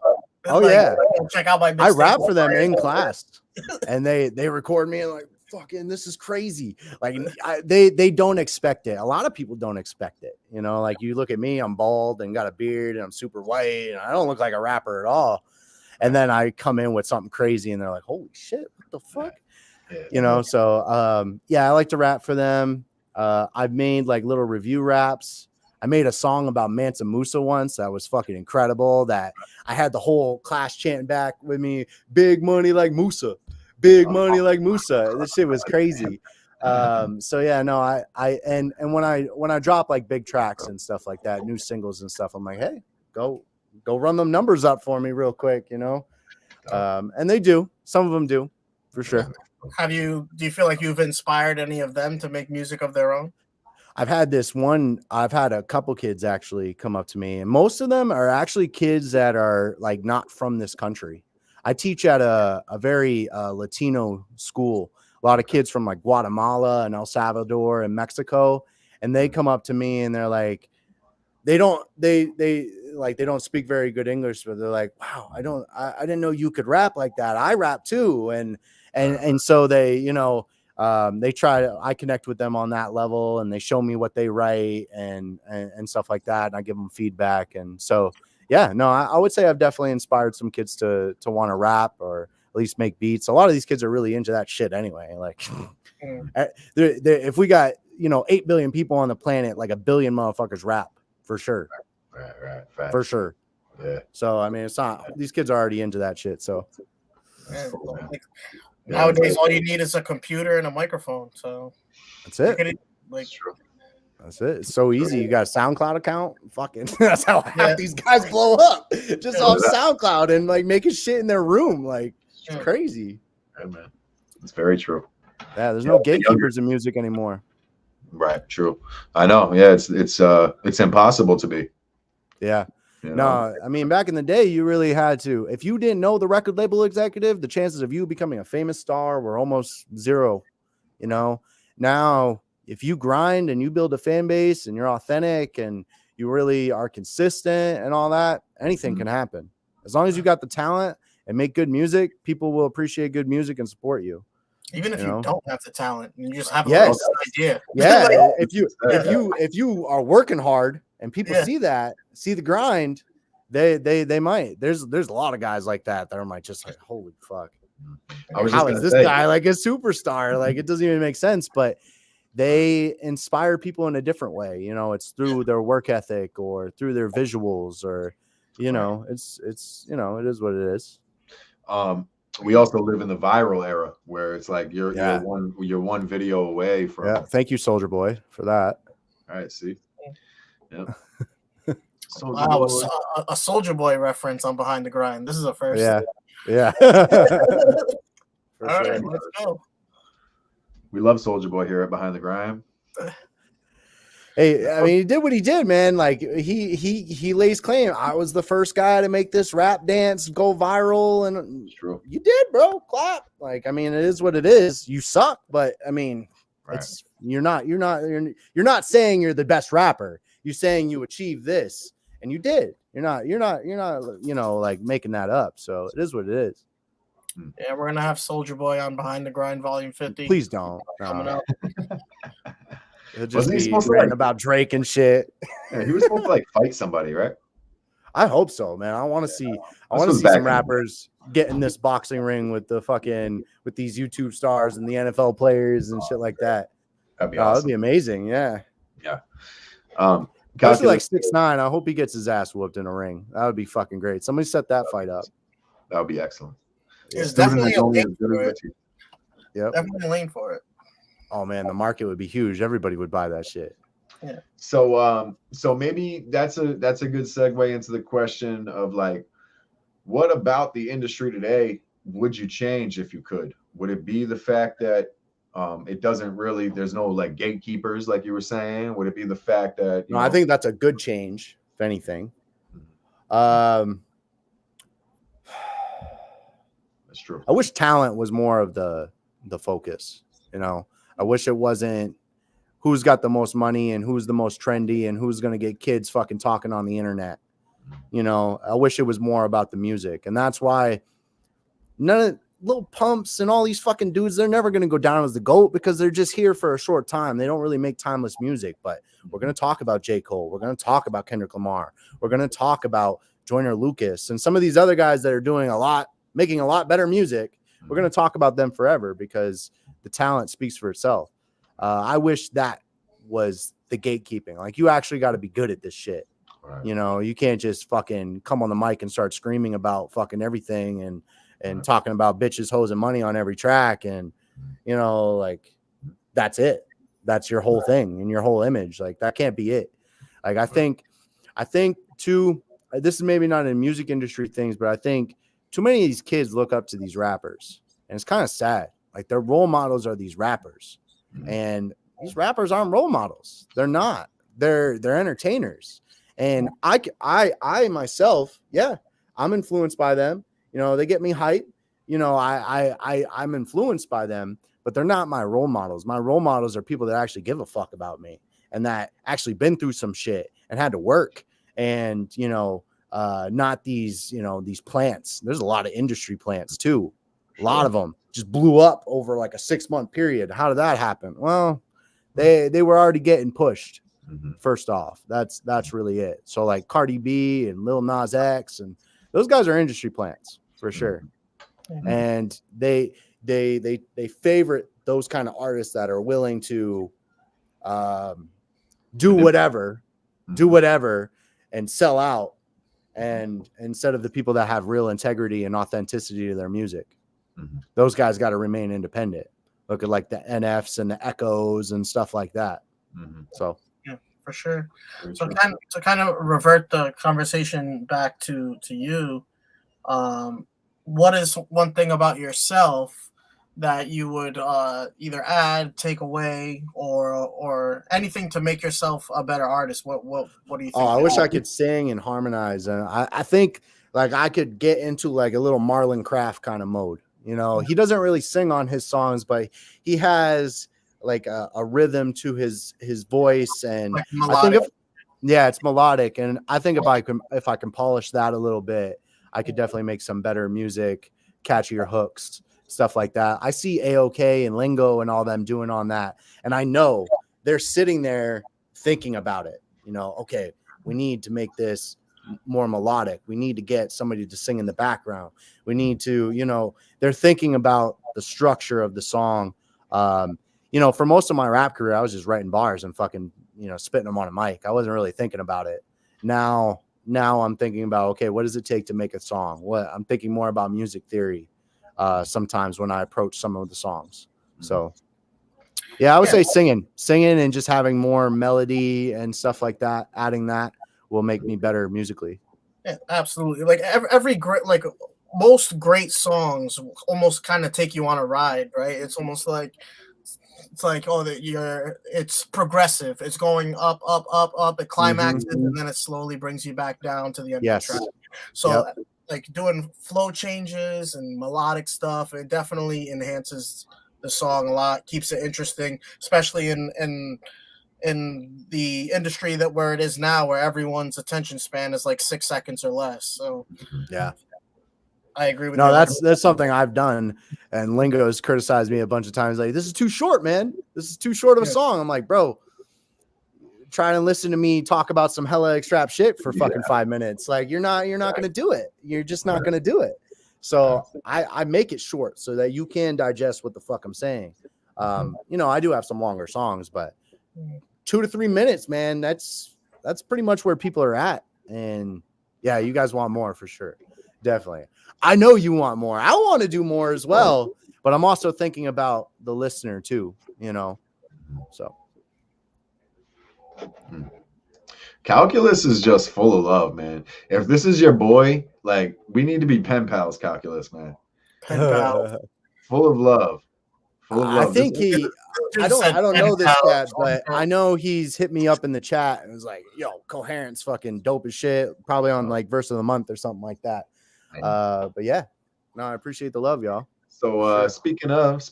Speaker 2: Oh yeah.
Speaker 3: Check out my
Speaker 2: I rap
Speaker 3: mixtape.
Speaker 2: for them in class, and they record me and like, fucking, this is crazy. Like they don't expect it. A lot of people don't expect it. You know, like you look at me, I'm bald and got a beard and I'm super white and I don't look like a rapper at all. And then I come in with something crazy and they're like, holy shit, what the fuck? You know, so yeah, I like to rap for them. I've made like little review raps. I made a song about Mansa Musa once that was fucking incredible, that I had the whole class chanting back with me, big money like Musa, big money like Musa. This shit was crazy. So yeah, no, and when I drop like big tracks and stuff like that, new singles and stuff, I'm like, hey, go run them numbers up for me real quick, you know? And they do. Some of them do, for sure.
Speaker 3: Do you feel like you've inspired any of them to make music of their own?
Speaker 2: I've had a couple kids actually come up to me, and most of them are actually kids that are like not from this country. I teach at a very Latino school, a lot of kids from like Guatemala and El Salvador and Mexico. And they come up to me and they're like, they don't speak very good English, but they're like, wow, I didn't know you could rap like that. I rap too. And so they, you know, I connect with them on that level, and they show me what they write and stuff like that. And I give them feedback. And so, yeah, no, I would say I've definitely inspired some kids to want to rap or at least make beats. A lot of these kids are really into that shit anyway. Like if we got, you know, 8 billion people on the planet, like 1 billion motherfuckers rap for sure.
Speaker 1: Right.
Speaker 2: For sure.
Speaker 1: Yeah.
Speaker 2: So, I mean, it's not, these kids are already into that shit. So
Speaker 3: nowadays, all you need is a computer and a microphone. So
Speaker 2: that's it. That's it. It's so easy. You got a SoundCloud account. Fucking that's how half these guys blow up. Just off SoundCloud and like making shit in their room. Like it's crazy.
Speaker 1: Yeah, man. It's very true.
Speaker 2: Yeah, there's no gatekeepers in music anymore.
Speaker 1: Right, true. I know. Yeah, it's impossible to be.
Speaker 2: Yeah.
Speaker 1: You know?
Speaker 2: No, I mean, back in the day, you really had to. If you didn't know the record label executive, the chances of you becoming a famous star were almost zero. You know, now if you grind and you build a fan base and you're authentic and you really are consistent and all that, anything can happen. As long as you got the talent and make good music, people will appreciate good music and support you.
Speaker 3: Even if you don't have the talent, you just have
Speaker 2: an
Speaker 3: idea.
Speaker 2: Yeah, if you are working hard and people see the grind, they might. There's a lot of guys like that are like just like, holy fuck. How is this guy like a superstar? Like it doesn't even make sense, but they inspire people in a different way. You know, it's through their work ethic or through their visuals, or you know, it's you know, it is what it is.
Speaker 1: We also live in the viral era where it's like you're one video away from.
Speaker 2: Yeah, thank you, Soldier Boy, for that.
Speaker 1: All right, see. Yeah.
Speaker 3: Wow, a Soldier Boy reference on Behind the Grind. This is a first.
Speaker 2: Yeah.
Speaker 3: All right, let's go.
Speaker 1: We love Soldier Boy here at Behind the Grime.
Speaker 2: Hey, I mean, he did what he did, man. Like he lays claim. I was the first guy to make this rap dance go viral, and
Speaker 1: true.
Speaker 2: You did, bro. Clap. Like, I mean, it is what it is. You suck, but I mean, it's you're not saying you're the best rapper. You're saying you achieved this, and you did. You're not, you know, like making that up. So it is what it is.
Speaker 3: Yeah, we're gonna have Soldier Boy on Behind the Grind Volume 50.
Speaker 2: Please don't.
Speaker 3: Coming up.
Speaker 2: It'll just be writing about Drake and shit.
Speaker 1: Yeah, he was supposed to like fight somebody, right?
Speaker 2: I hope so, man. I want to see some rappers get in this boxing ring with these YouTube stars and the NFL players and shit like that.
Speaker 1: That'd be awesome.
Speaker 2: That'd be amazing. Yeah.
Speaker 1: Yeah.
Speaker 2: Especially like 6ix9ine. I hope he gets his ass whooped in a ring. That would be fucking great. Somebody set that fight up.
Speaker 1: That would be excellent.
Speaker 3: There's definitely a lane for it.
Speaker 2: Yep.
Speaker 3: Definitely a lane for it.
Speaker 2: Oh man, the market would be huge. Everybody would buy that shit.
Speaker 3: Yeah.
Speaker 1: So maybe that's a good segue into the question of like, what about the industry today would you change if you could? Would it be the fact that it doesn't really, there's no like gatekeepers like you were saying? Would it be the fact that
Speaker 2: I think that's a good change, if anything.
Speaker 1: That's true.
Speaker 2: I wish talent was more of the focus. I wish it wasn't who's got the most money and who's the most trendy and who's going to get kids fucking talking on the internet. I wish it was more about the music. And that's why none of Lil Pumps and all these fucking dudes, they're never going to go down as the GOAT because they're just here for a short time. They don't really make timeless music. But we're going to talk about J. Cole. We're going to talk about Kendrick Lamar. We're going to talk about Joyner Lucas and some of these other guys that are doing making a lot better music. We're going to talk about them forever because the talent speaks for itself. I wish that was the gatekeeping. Like, you actually got to be good at this shit.
Speaker 1: Right.
Speaker 2: You can't just fucking come on the mic and start screaming about fucking everything and
Speaker 1: Right.
Speaker 2: talking about bitches, hoes, and money on every track. And, like, that's it. That's your whole thing and your whole image. Like, that can't be it. Like, I think too, this is maybe not in music industry things, but I think too many of these kids look up to these rappers, and it's kind of sad. Like, their role models are these rappers, and these rappers aren't role models. They're not. They're entertainers. And I myself, yeah, I'm influenced by them. They get me hype. I'm influenced by them, but they're not my role models. My role models are people that actually give a fuck about me and that actually been through some shit and had to work. And, not these plants. There's a lot of industry plants too. A lot of them just blew up over like a 6-month period. How did that happen? Well, they were already getting pushed. First off, that's really it. So like Cardi B and Lil Nas X, and those guys are industry plants for sure. And they favorite those kind of artists that are willing to do whatever and sell out, and instead of the people that have real integrity and authenticity to their music. Those guys got to remain independent. Look at like the NFs and the Echoes and stuff like that. So
Speaker 3: yeah, for sure. So kind of revert the conversation back to you. What is one thing about yourself that you would either add, take away, or anything to make yourself a better artist? What do you think?
Speaker 2: Oh, I wish I could sing and harmonize, and I think like I could get into like a little Marlon Craft kind of mode. He doesn't really sing on his songs, but he has like a rhythm to his voice, and like I think it's melodic. And I think if I can polish that a little bit, I could definitely make some better music, catchier hooks, stuff like that. I see AOK and Lingo and all them doing on that, and I know they're sitting there thinking about it. Okay, we need to make this more melodic. We need to get somebody to sing in the background. We need to, they're thinking about the structure of the song. For most of my rap career, I was just writing bars and fucking, spitting them on a mic. I wasn't really thinking about it. Now I'm thinking about, okay, what does it take to make a song? I'm thinking more about music theory sometimes when I approach some of the songs. So yeah, I would say singing and just having more melody and stuff like that, adding that will make me better musically.
Speaker 3: Yeah, absolutely. Like every great, like most great songs almost kind of take you on a ride, right? It's almost like it's progressive. It's going up, it climaxes, and then it slowly brings you back down to the end of the track. So like doing flow changes and melodic stuff, it definitely enhances the song a lot, keeps it interesting, especially in the industry where it is now, where everyone's attention span is like 6 seconds or less. So
Speaker 2: yeah,
Speaker 3: I agree with
Speaker 2: you.
Speaker 3: No,
Speaker 2: that's something I've done, and Lingo has criticized me a bunch of times. Like, this is too short, man. This is too short of a song. I'm like, bro, try to listen to me talk about some hella extrap shit for fucking 5 minutes. Like, you're not going to do it. You're just not going to do it. So I make it short so that you can digest what the fuck I'm saying. I do have some longer songs, but 2 to 3 minutes, man. That's pretty much where people are at. And yeah, you guys want more for sure. Definitely. I know you want more. I want to do more as well, but I'm also thinking about the listener too, you know. So
Speaker 1: Calculus is just full of love, man. If this is your boy, like, we need to be pen pals, Calculus, man.
Speaker 3: Pen pal.
Speaker 1: Full of love. Full of love.
Speaker 2: I think I don't know this cat, but I know he's hit me up in the chat and was like, yo, Coherent's fucking dope as shit. Probably on like verse of the month or something like that. But yeah, no, I appreciate the love, y'all.
Speaker 1: So speaking of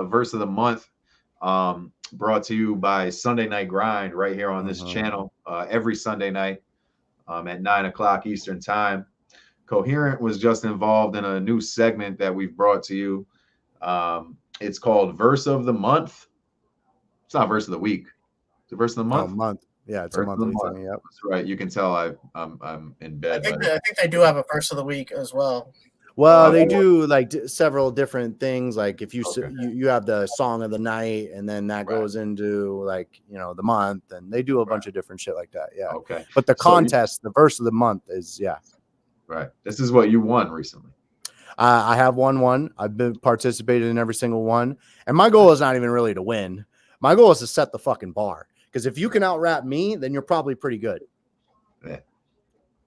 Speaker 1: verse of the month, brought to you by Sunday Night Grind right here on this channel every Sunday night at 9 o'clock Eastern time. Coherent was just involved in a new segment that we've brought to you. It's called Verse of the Month. It's not Verse of the Week. It's a Verse of the Month.
Speaker 2: Month. Yeah, it's
Speaker 1: Verse
Speaker 2: a monthly
Speaker 1: month.
Speaker 2: thing. Yep.
Speaker 1: That's right. You can tell I'm in bed.
Speaker 3: I think they do have a verse of the week as well.
Speaker 2: Well, they do like several different things. Like if you have the song of the night, and then that goes into like, you know, the month, and they do a bunch of different shit like that. Yeah.
Speaker 1: Okay.
Speaker 2: But the contest, the verse of the month is
Speaker 1: right. This is what you won recently.
Speaker 2: I have won one. I've been participated in every single one, and my goal is not even really to win. My goal is to set the fucking bar. Because if you can out rap me, then you're probably pretty good.
Speaker 1: Yeah.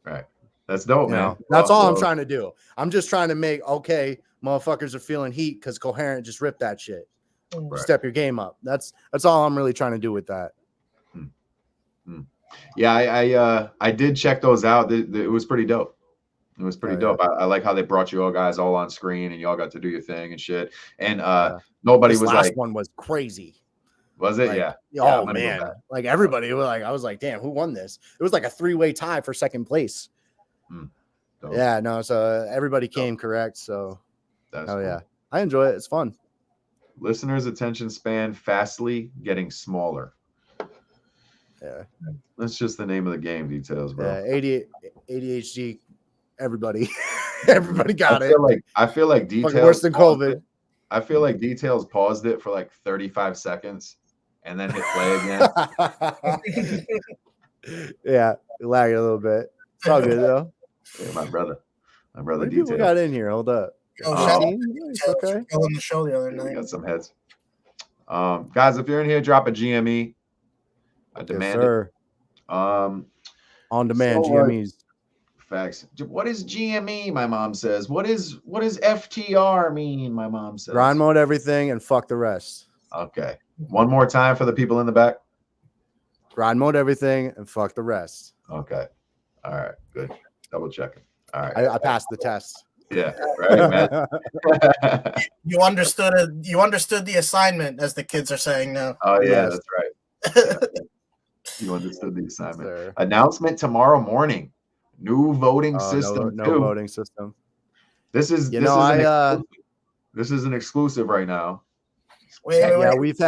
Speaker 1: Right. That's dope, man.
Speaker 2: That's all I'm trying to do. I'm just trying to make, okay, motherfuckers are feeling heat because Coherent just ripped that shit. Right. Step your game up. That's all I'm really trying to do with that.
Speaker 1: Yeah, I did check those out. It was pretty dope. It was pretty dope. I like how they brought you all guys all on screen and y'all got to do your thing and shit. And nobody was like,
Speaker 2: one was crazy.
Speaker 1: Was it?
Speaker 2: Like,
Speaker 1: yeah.
Speaker 2: Oh man. Like everybody was like, I was like, damn, who won this? It was like a 3-way tie for second place. Yeah, no, so everybody came correct. So cool. Yeah. I enjoy it. It's fun.
Speaker 1: Listeners' attention span fastly getting smaller.
Speaker 2: Yeah.
Speaker 1: That's just the name of the game, details, bro.
Speaker 2: Yeah, ADHD, everybody. Everybody got it.
Speaker 1: I feel like details
Speaker 2: worse than COVID.
Speaker 1: I feel like details paused it for like 35 seconds and then hit play again.
Speaker 2: Yeah, lagging a little bit. It's all good though.
Speaker 1: Yeah, my brother
Speaker 2: What
Speaker 1: details.
Speaker 2: people got in here? Hold up.
Speaker 3: Okay. On the show the other night.
Speaker 1: We got some heads. Guys, if you're in here, drop a GME. I demand it.
Speaker 2: On demand GMEs.
Speaker 1: Facts. What is GME? My mom says. What is FTR mean? My mom says.
Speaker 2: Grime mode everything and fuck the rest.
Speaker 1: Okay. One more time for the people in the back.
Speaker 2: Grime mode everything and fuck the rest.
Speaker 1: Okay. All right. Good. Double checking. All right.
Speaker 2: I passed the test.
Speaker 1: Yeah. Right, man.
Speaker 3: You understood it. You understood the assignment, as the kids are saying now.
Speaker 1: Oh yeah, that's right. Yeah. You understood the assignment. Sir. Announcement tomorrow morning. New voting system.
Speaker 2: No voting system.
Speaker 1: This is an exclusive right now.
Speaker 2: Wait. We've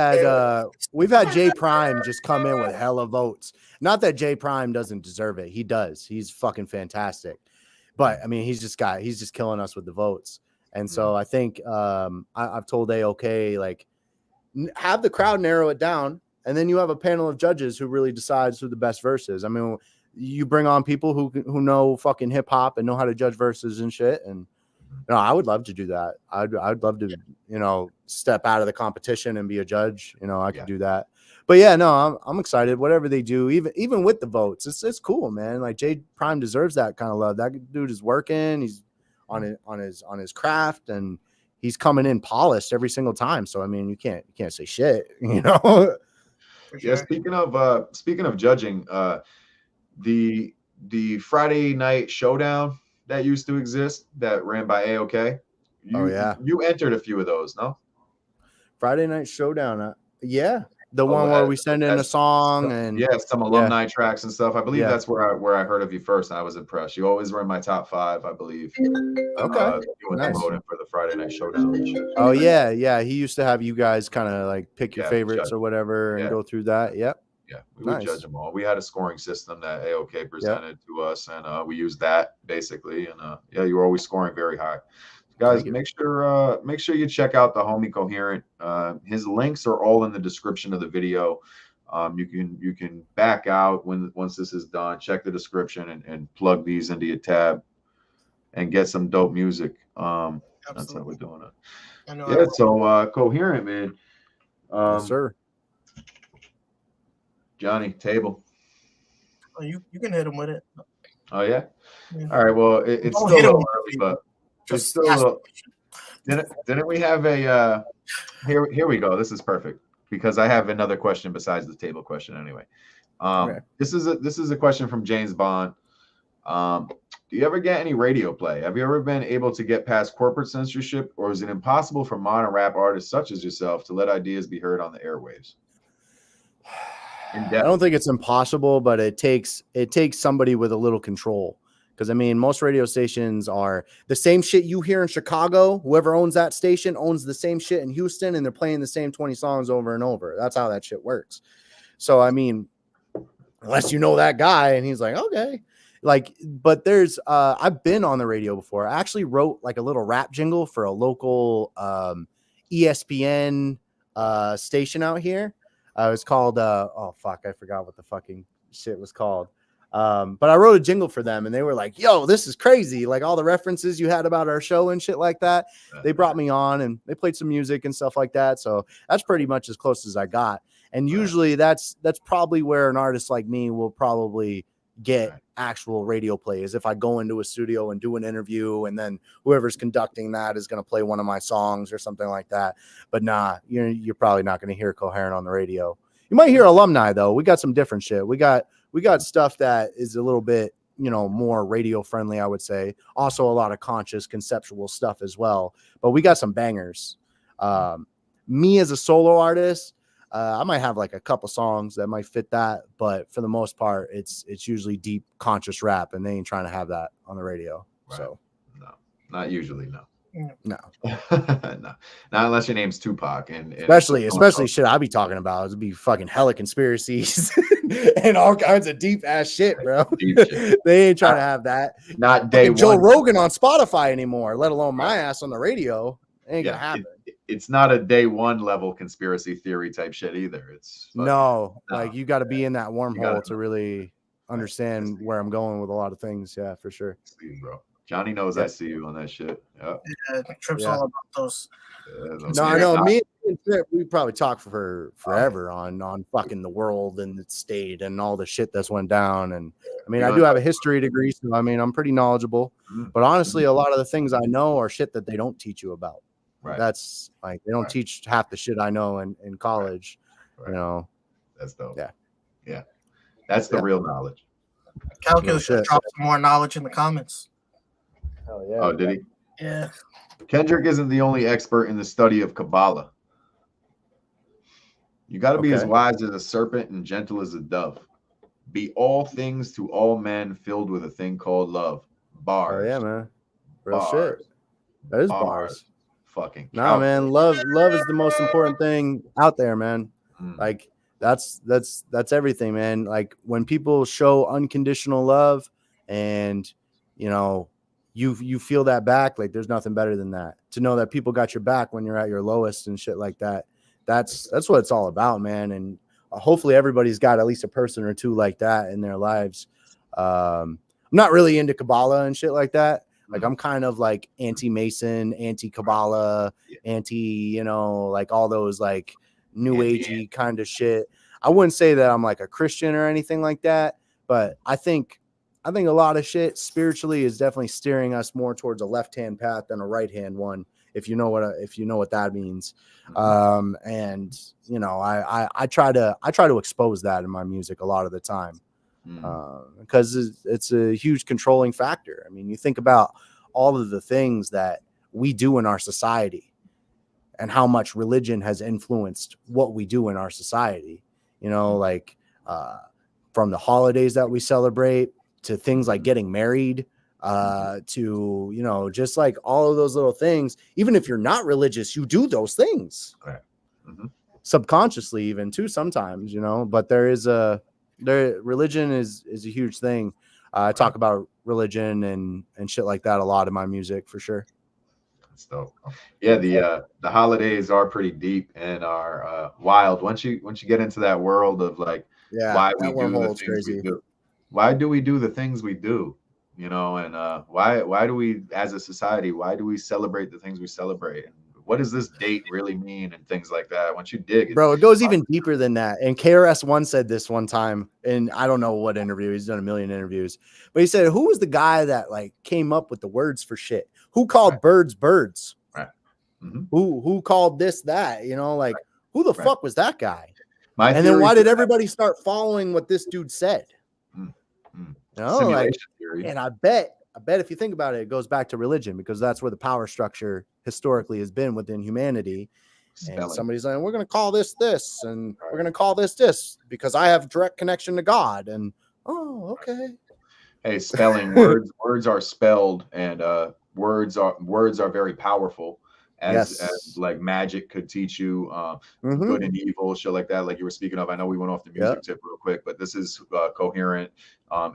Speaker 2: had J Prime just come in with hella votes. Not that J Prime doesn't deserve it. He does. He's fucking fantastic. But I mean, he's just killing us with the votes. And so I think I've told AOK, like, have the crowd narrow it down, and then you have a panel of judges who really decides who the best verse is. I mean, you bring on people who know fucking hip hop and know how to judge verses and shit. And I would love to do that. I'd love to, step out of the competition and be a judge. I could do that. But yeah, no, I'm excited. Whatever they do, even with the votes, it's cool, man. Like J Prime deserves that kind of love. That dude is working. He's on his craft, and he's coming in polished every single time. So I mean, you can't say shit,
Speaker 1: Sure. Yeah. Speaking of judging, the Friday night showdown that used to exist that ran by AOK. You entered a few of those, no?
Speaker 2: Friday night showdown. Yeah. The one where we send in a song and
Speaker 1: some alumni tracks and stuff. I believe that's where I heard of you first, and I was impressed. You always were in my top 5, I believe.
Speaker 2: Okay,
Speaker 1: you went voting for the Friday night showdown.
Speaker 2: Oh yeah. He used to have you guys kind of like pick your favorites or whatever and go through that. Yep.
Speaker 1: Yeah, we would judge them all. We had a scoring system that AOK presented to us, and we used that basically. And you were always scoring very high. Guys, make sure you check out the homie Coherent. His links are all in the description of the video. You can back out once this is done. Check the description and plug these into your tab and get some dope music. That's how we're doing it. Yeah. So Coherent, man.
Speaker 2: Yes, sir.
Speaker 1: Johnny, table.
Speaker 3: Oh, you can hit him with it.
Speaker 1: Oh yeah. All right. Well, it's still a little early, but it's still a little. Didn't we have a? Here we go. This is perfect because I have another question besides the table question anyway.
Speaker 2: Okay.
Speaker 1: This is a question from James Bond. Do you ever get any radio play? Have you ever been able to get past corporate censorship, or is it impossible for modern rap artists such as yourself to let ideas be heard on the airwaves?
Speaker 2: I don't think it's impossible, but it takes somebody with a little control. Because I mean, most radio stations are the same shit you hear in Chicago. Whoever owns that station owns the same shit in Houston, and they're playing the same 20 songs over and over. That's how that shit works. So I mean, unless you know that guy and he's like, okay. Like, but there's I've been on the radio before. I actually wrote like a little rap jingle for a local ESPN station out here. It was called oh fuck, I forgot what the fucking shit was called. But I wrote a jingle for them and they were like, yo, this is crazy. Like all the references you had about our show and shit like that. They brought me on and they played some music and stuff like that. So that's pretty much as close as I got. And usually that's probably where an artist like me will probably get actual radio plays. If I go into a studio and do an interview and then whoever's conducting that is going to play one of my songs or something like that. But nah, you're probably not going to hear Coherent on the radio. You might hear alumni though. We got some different shit. We got stuff that is a little bit, more radio friendly, I would say. Also a lot of conscious conceptual stuff as well, but we got some bangers. Me as a solo artist, I might have like a couple songs that might fit that, but for the most part, it's usually deep conscious rap, and they ain't trying to have that on the radio. Right. So
Speaker 1: no, not usually. No,
Speaker 2: no,
Speaker 1: not unless your name's Tupac, and
Speaker 2: especially shit I be talking about. It'd be fucking hella conspiracies and all kinds of deep ass shit, bro. Deep shit. They ain't trying to have that.
Speaker 1: Not day one.
Speaker 2: Joe Rogan on Spotify anymore, let alone my ass on the radio. Ain't gonna happen.
Speaker 1: It's not a day one level conspiracy theory type shit either. It's
Speaker 2: like you got to be in that wormhole to really understand where I'm going with a lot of things. Yeah, for sure.
Speaker 1: See, bro. Johnny knows I see you on that shit.
Speaker 3: Yeah, Trip's all about those.
Speaker 2: No, I know. Me and Trip, we probably talk for forever on fucking the world and the state and all the shit that's went down. And I mean, I do have a history degree, so I mean, I'm pretty knowledgeable. But honestly, a lot of the things I know are shit that they don't teach you about. Right. That's like they don't teach half the shit I know in college. Right.
Speaker 1: That's dope.
Speaker 2: Yeah.
Speaker 1: That's the real knowledge.
Speaker 3: Calculus should drop some more knowledge in the comments.
Speaker 2: Oh yeah.
Speaker 1: Oh, did he?
Speaker 3: Yeah.
Speaker 1: Kendrick isn't the only expert in the study of Kabbalah. You got to be as wise as a serpent and gentle as a dove. Be all things to all men, filled with a thing called love. Bars.
Speaker 2: Oh yeah, man. Real shit. That is bars.
Speaker 1: Fucking
Speaker 2: nah, man. Love is the most important thing out there, man. Like that's everything, man. Like when people show unconditional love and you feel that back, like there's nothing better than that. To know that people got your back when you're at your lowest and shit like that. That's what it's all about, man. And hopefully everybody's got at least a person or two like that in their lives. I'm not really into Kabbalah and shit like that. Like I'm kind of like anti-Mason, anti-Kabbalah, like all those like new agey kind of shit. I wouldn't say that I'm like a Christian or anything like that, but I think a lot of shit spiritually is definitely steering us more towards a left-hand path than a right-hand one, if you know what that means. And I try to expose that in my music a lot of the time. Because it's a huge controlling factor. I mean, you think about all of the things that we do in our society and how much religion has influenced what we do in our society, like from the holidays that we celebrate to things like getting married, to, just like all of those little things. Even if you're not religious, you do those things subconsciously even too sometimes, but religion is a huge thing. I talk about religion and shit like that a lot in my music for sure.
Speaker 1: That's dope. Yeah, the holidays are pretty deep and are wild. Once you get into that world of like
Speaker 2: Yeah,
Speaker 1: why
Speaker 2: that
Speaker 1: we do the
Speaker 2: wormhole's
Speaker 1: things we
Speaker 2: crazy.
Speaker 1: do. Why do we do the things we do? You know, and why do we as a society, why do we celebrate the things we celebrate? And what does this date really mean and things like that? Once you dig it,
Speaker 2: Bro, it goes even deeper than that. And KRS-One said this one time, and I don't know what interview. He's done a million interviews, but he said, "Who was the guy that like came up with the words for shit? Who called birds birds?
Speaker 1: Right. Mm-hmm.
Speaker 2: Who called this that? You know, like who the fuck was that guy? And then why did everybody start following what this dude said? You know, like,
Speaker 1: theory.
Speaker 2: and I bet if you think about it, it goes back to religion because that's where the power structure historically has been within humanity. And somebody's like, we're going to call this, and we're going to call this because I have direct connection to God. And, oh, okay.
Speaker 1: Hey, spelling words are spelled, and words are very powerful. As like magic could teach you good and evil, shit like that. Like you were speaking of, I know we went off the music tip real quick, but this is Coherent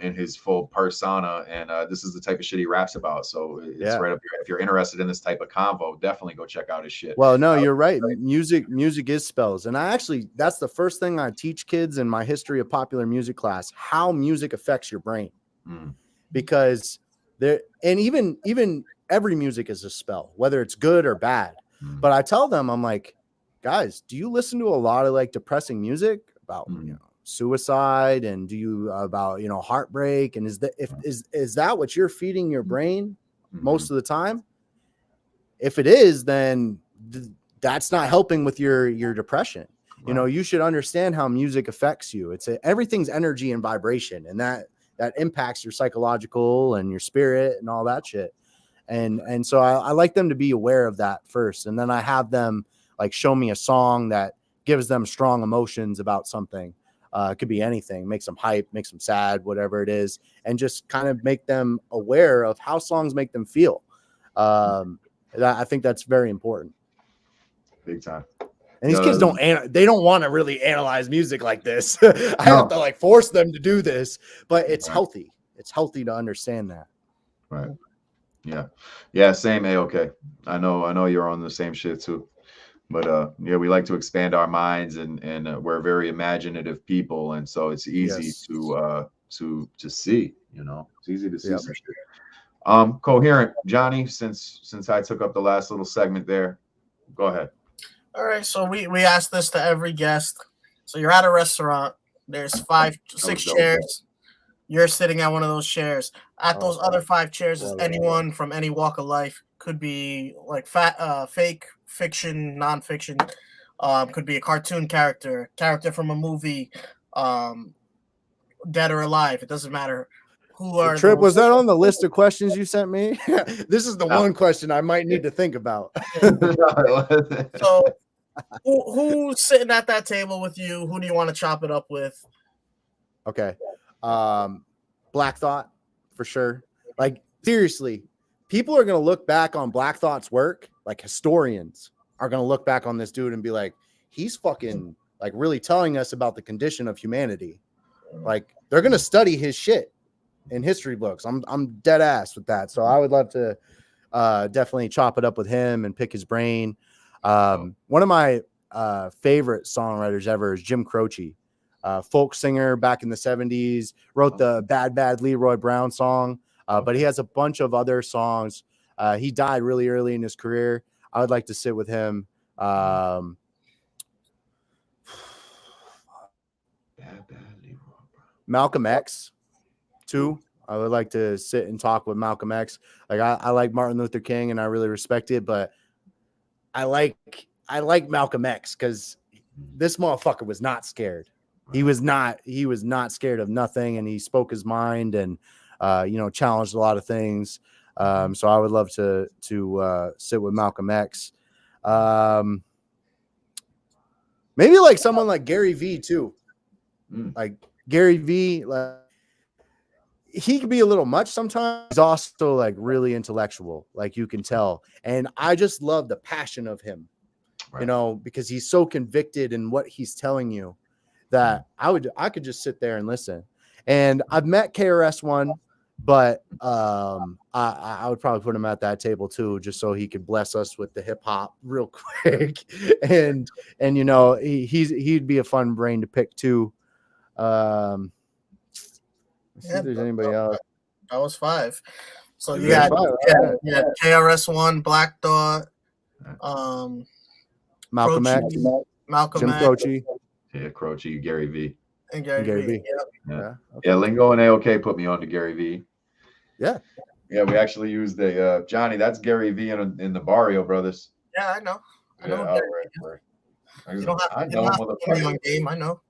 Speaker 1: in his full persona, and this is the type of shit he raps about. So it's right up here. If you're interested in this type of convo, definitely go check out his shit.
Speaker 2: Well, no, you're right. Music is spells, and that's the first thing I teach kids in my history of popular music class: how music affects your brain, because even every music is a spell, whether it's good or bad. But I tell them, I'm like, guys, do you listen to a lot of like depressing music about suicide, and do you about heartbreak, and is that what you're feeding your brain most of the time? If it is, then that's not helping with your depression. You should understand how music affects you. Everything's energy and vibration, and that impacts your psychological and your spirit and all that shit. And so I like them to be aware of that first. And then I have them like show me a song that gives them strong emotions about something. It could be anything, makes them hype, makes them sad, whatever it is. And just kind of make them aware of how songs make them feel. I think that's very important.
Speaker 1: Big time.
Speaker 2: And these kids don't want to really analyze music like this. I have to like force them to do this, but it's healthy. It's healthy to understand that.
Speaker 1: Right. Yeah, same. Okay. I know you're on the same shit too, but we like to expand our minds, and we're very imaginative people, and so it's easy to see. It's easy to see some shit. Coherent, Johnny, since I took up the last little segment there, go ahead.
Speaker 3: All right, so we asked this to every guest. So you're at a restaurant. There's 6 chairs. You're sitting at one of those chairs. At those other 5 chairs is anyone from any walk of life. Could be like fake, fiction, nonfiction. Could be a cartoon character from a movie, dead or alive. It doesn't matter. Who are
Speaker 2: Trip? Was that on the list of questions you sent me? This is the one question I might need to think about.
Speaker 3: So, who's sitting at that table with you? Who do you want to chop it up with?
Speaker 2: Okay. Black Thought for sure. Like seriously, people are going to look back on Black Thought's work. Like historians are going to look back on this dude and be like, he's fucking like really telling us about the condition of humanity. Like they're going to study his shit in history books. I'm dead ass with that. So I would love to definitely chop it up with him and pick his brain. One of my favorite songwriters ever is Jim Croce. Folk singer back in the 70s, wrote the Bad Leroy Brown song, but he has a bunch of other songs. He died really early in his career. I would like to sit with him. Malcolm X, too. I would like to sit and talk with Malcolm X. Like I like Martin Luther King and I really respect it, but I like Malcolm X because this motherfucker was not scared. He was not scared of nothing, and he spoke his mind and challenged a lot of things. So I would love to sit with Malcolm X. Maybe like someone like Gary V too. Like Gary V, like he could be a little much sometimes. He's also like really intellectual, like you can tell. And I just love the passion of him, because he's so convicted in what he's telling you that I could just sit there and listen. And I've met KRS-One but I would probably put him at that table too, just so he could bless us with the hip hop real quick. and you know, he'd be a fun brain to pick too. Let's see if there's anybody else.
Speaker 3: That was 5. So you
Speaker 1: Yeah,
Speaker 3: got KRS-One, Black Thought,
Speaker 2: Malcolm
Speaker 3: Croce,
Speaker 2: X,
Speaker 3: Malcolm
Speaker 2: Jim
Speaker 3: X,
Speaker 2: Croce,
Speaker 1: Yeah, Croce, Gary V.
Speaker 3: and Gary
Speaker 2: Gary
Speaker 3: V.
Speaker 2: V.
Speaker 3: Yep.
Speaker 1: Yeah.
Speaker 2: Okay.
Speaker 1: Yeah, Lingo and AOK put me on to Gary V.
Speaker 2: Yeah.
Speaker 1: Yeah, we actually used the Johnny. That's Gary V in the Barrio Brothers.
Speaker 3: Yeah, I know. I know.
Speaker 1: Yeah, right.
Speaker 3: You don't have,
Speaker 1: I
Speaker 3: you
Speaker 1: know,
Speaker 3: don't have to put me on game. I know.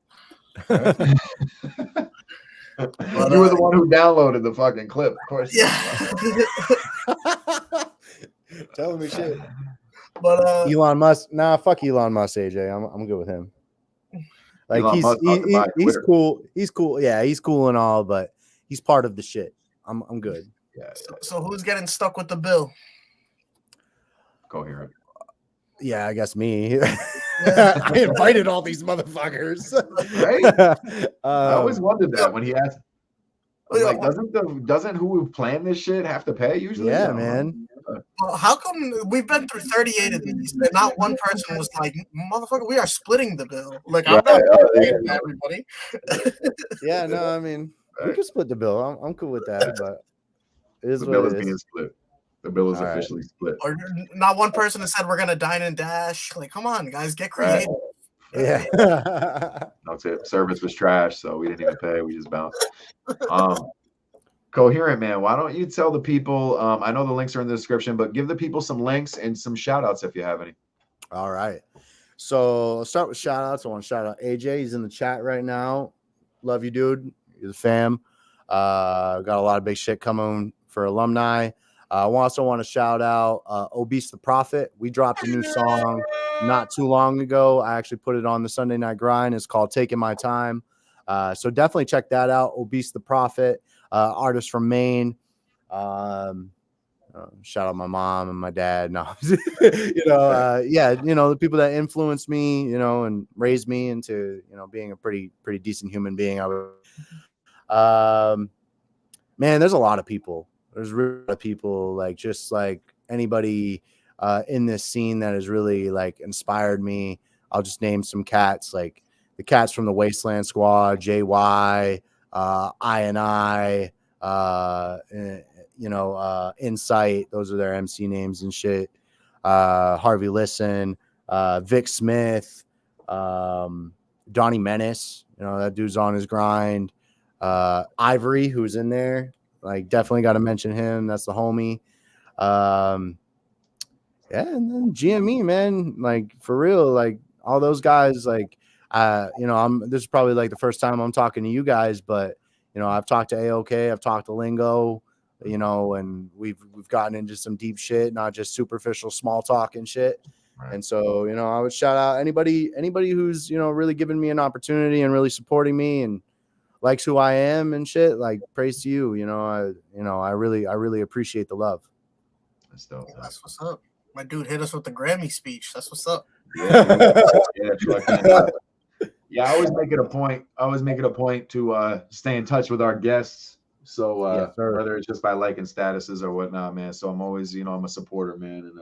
Speaker 1: But, you were the one who downloaded the fucking clip, of course.
Speaker 3: Yeah.
Speaker 2: Telling me shit.
Speaker 3: But
Speaker 2: Elon Musk, nah, fuck Elon Musk, AJ. I'm good with him. Like
Speaker 1: Elon Musk about to buy
Speaker 2: he's
Speaker 1: Twitter.
Speaker 2: cool. He's cool. Yeah, he's cool and all, but he's part of the shit. I'm good.
Speaker 1: Yeah,
Speaker 3: so who's getting stuck with the bill?
Speaker 1: Coherent.
Speaker 2: Yeah, I guess me. I invited all these motherfuckers.
Speaker 1: Right? I always wondered that when he asked. I was like, doesn't who planned this shit have to pay usually?
Speaker 2: Yeah, man.
Speaker 3: Well, how come we've been through 38 of these and not one person was like, motherfucker, we are splitting the bill? Like, I'm not paying for everybody.
Speaker 2: Yeah, no, I mean, we can split the bill. I'm cool with that, but it is
Speaker 1: The
Speaker 2: what
Speaker 1: bill
Speaker 2: it
Speaker 1: is
Speaker 2: is.
Speaker 1: being split. The bill is
Speaker 2: All right.
Speaker 1: officially split.
Speaker 3: Or not one person that said we're gonna dine and dash. Like, come on, guys, get creative.
Speaker 2: Yeah.
Speaker 1: That's it. Service was trash, so we didn't even pay. We just bounced. Coherent, man, why don't you tell the people? I know the links are in the description, but give the people some links and some shout outs if you have any.
Speaker 2: All right. So I'll start with shout outs. I want to shout out AJ. He's in the chat right now. Love you, dude. You're the fam. Got a lot of big shit coming for alumni. I also want to shout out Obese the Prophet. We dropped a new song not too long ago. I actually put it on the Sunday Night Grind. It's called Taking My Time. So definitely check that out. Obese the Prophet, artist from Maine. Shout out my mom and my dad. No, yeah, the people that influenced me, and raised me into, being a pretty decent human being. Man, there's a lot of people. There's really a lot of people, like, just like anybody in this scene that has really like inspired me. I'll just name some cats, like the cats from the Wasteland Squad, JY, I, Insight. Those are their MC names and shit. Harvey Listen, Vic Smith, Donnie Menace. That dude's on his grind. Ivory, who's in there. Like, definitely got to mention him. That's the homie. Yeah, and then GME, man. Like, for real, like all those guys. Like, this is probably like the first time I'm talking to you guys, but I've talked to AOK, I've talked to Lingo, and we've gotten into some deep shit, not just superficial small talk and shit. Right. And so, I would shout out anybody who's really giving me an opportunity and really supporting me and likes who I am and shit. Like, praise to you. I really appreciate the love.
Speaker 1: That's dope.
Speaker 3: That's what's up. My dude hit us with the Grammy speech. That's what's up.
Speaker 1: Yeah, I always make it a point. To stay in touch with our guests. So whether it's just by liking statuses or whatnot, man. So I'm always, I'm a supporter, man, and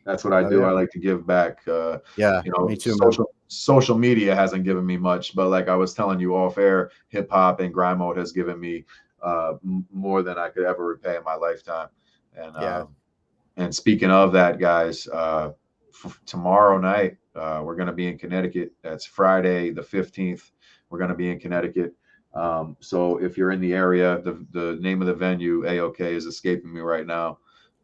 Speaker 1: that's what I do. I like to give back.
Speaker 2: Me too.
Speaker 1: Social media hasn't given me much, but like I was telling you off air, hip hop and Grime Mode has given me more than I could ever repay in my lifetime. And speaking of that, guys, tomorrow night we're going to be in Connecticut. That's Friday the 15th. We're going to be in Connecticut. So if you're in the area, the name of the venue, AOK, is escaping me right now.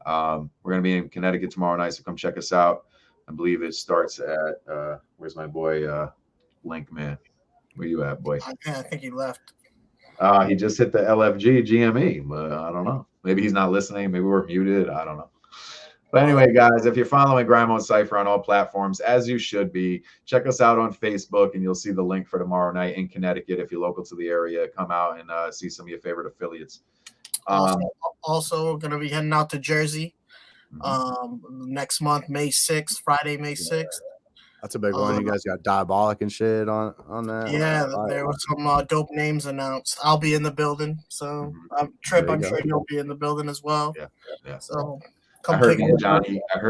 Speaker 1: We're going to be in Connecticut tomorrow night, so come check us out. I believe it starts at where's my boy Link, man? Where you at, boy?
Speaker 3: I think he left.
Speaker 1: He just hit the LFG GME, but I don't know. Maybe he's not listening. Maybe we're muted. I don't know. But anyway, guys, if you're following Grime Mode Cypher on all platforms, as you should be, check us out on Facebook, and you'll see the link for tomorrow night in Connecticut. If you're local to the area, come out and see some of your favorite affiliates.
Speaker 3: Also going to be heading out to Jersey next month, May 6th, Friday, May 6th.
Speaker 2: That's a big one. You guys got Diabolic and shit on that.
Speaker 3: Yeah, there were some dope names announced. I'll be in the building, so Trip, I'm sure you'll be in the building as well.
Speaker 1: Yeah.
Speaker 3: So
Speaker 1: I heard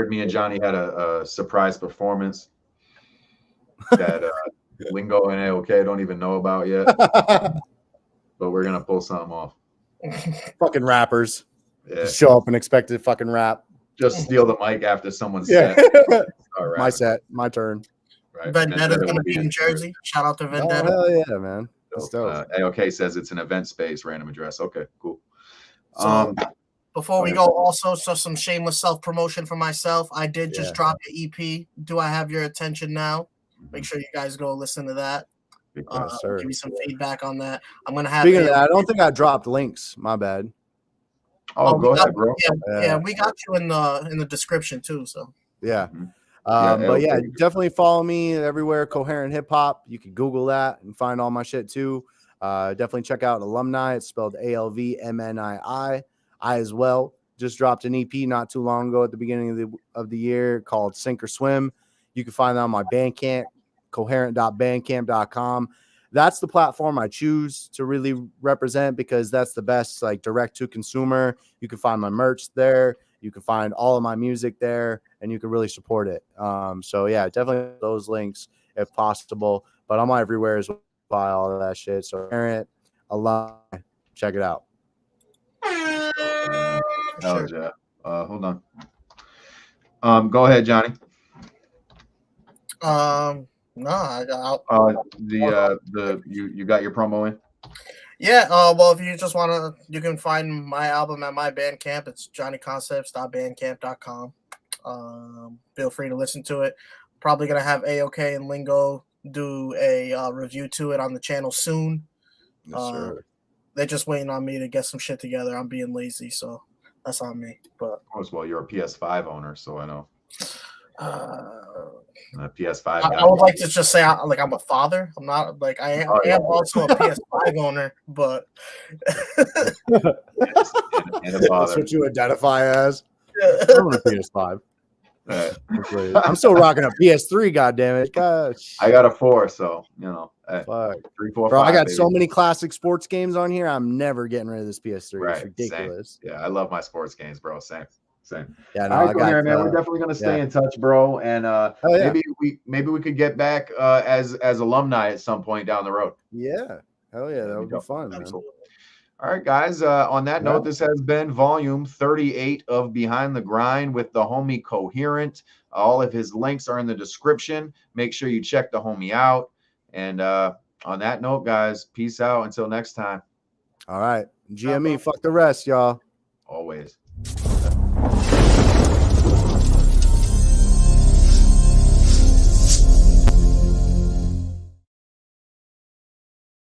Speaker 1: me and Johnny had a surprise performance that Lingo and AOK don't even know about yet, but we're gonna pull something off.
Speaker 2: Fucking rappers.
Speaker 1: Yeah.
Speaker 2: Just show up and expect to fucking rap.
Speaker 1: Just steal the mic after someone's set.
Speaker 2: My set, my turn.
Speaker 1: Right.
Speaker 3: Vendetta's gonna be in Jersey. Shout out to Vendetta.
Speaker 2: Oh hell yeah, man. That's dope.
Speaker 1: AOK says it's an event space, random address. Okay, cool.
Speaker 3: So, before we go, also, so some shameless self-promotion for myself. I did just drop an EP. Do I have your attention now? Make sure you guys go listen to that.
Speaker 2: Yes, sir.
Speaker 3: Give me some feedback on that. I'm gonna have.
Speaker 2: Speaking of that, I don't think I dropped links. My bad.
Speaker 1: Oh, go ahead, bro.
Speaker 3: Yeah, we got you in the description too. So
Speaker 2: yeah.
Speaker 1: Mm-hmm.
Speaker 2: But yeah, definitely follow me everywhere. Coherent Hip Hop. You can Google that and find all my shit too. Definitely check out Alumni. It's spelled ALVMNII. I as well just dropped an EP not too long ago at the beginning of the year called Sink or Swim. You can find that on my Bandcamp, coherent.bandcamp.com. That's the platform I choose to really represent because that's the best, like, direct to consumer. You can find my merch there. You can find all of my music there, and you can really support it. So yeah, definitely those links if possible. But I'm everywhere as well, all of that shit. So Coherent, Alumni, check it out.
Speaker 1: Oh yeah. Hold on. Go ahead, Johnny.
Speaker 3: No, I got
Speaker 1: you got your promo in?
Speaker 3: Yeah, well, if you just want to, you can find my album at my Bandcamp. It's johnnyconcepts.bandcamp.com. Feel free to listen to it. Probably going to have AOK and Lingo do a review to it on the channel soon.
Speaker 2: Yes, sir.
Speaker 3: They're just waiting on me to get some shit together. I'm being lazy, so that's on me. But
Speaker 1: of course, well, you're a PS5 owner, so I know. PS5.
Speaker 3: I would like to just say, like, I'm a father. I'm not like I am also a PS5 owner, but
Speaker 1: and a father.
Speaker 2: That's what you identify as.
Speaker 3: I'm
Speaker 2: a PS5. I'm still rocking a PS3. Goddamn it! Gosh,
Speaker 1: I got a 4, so you know.
Speaker 2: Fuck.
Speaker 1: 3, 4,
Speaker 2: Bro,
Speaker 1: 5,
Speaker 2: I got
Speaker 1: baby.
Speaker 2: so many classic sports games on here. I'm never getting rid of this PS3.
Speaker 1: Right,
Speaker 2: it's ridiculous.
Speaker 1: Same. Yeah, I love my sports games, bro. Same.
Speaker 2: Yeah, no,
Speaker 1: all right, man. We're definitely gonna stay in touch, bro. And maybe we could get back as alumni at some point down the road.
Speaker 2: Yeah, hell yeah, that would be fun, man.
Speaker 1: All right, guys. On that note, this has been volume 38 of Behind the Grind with the homie Coherent. All of his links are in the description. Make sure you check the homie out. And on that note, guys, peace out until next time.
Speaker 2: All right, GME, fuck the rest, y'all.
Speaker 1: Always.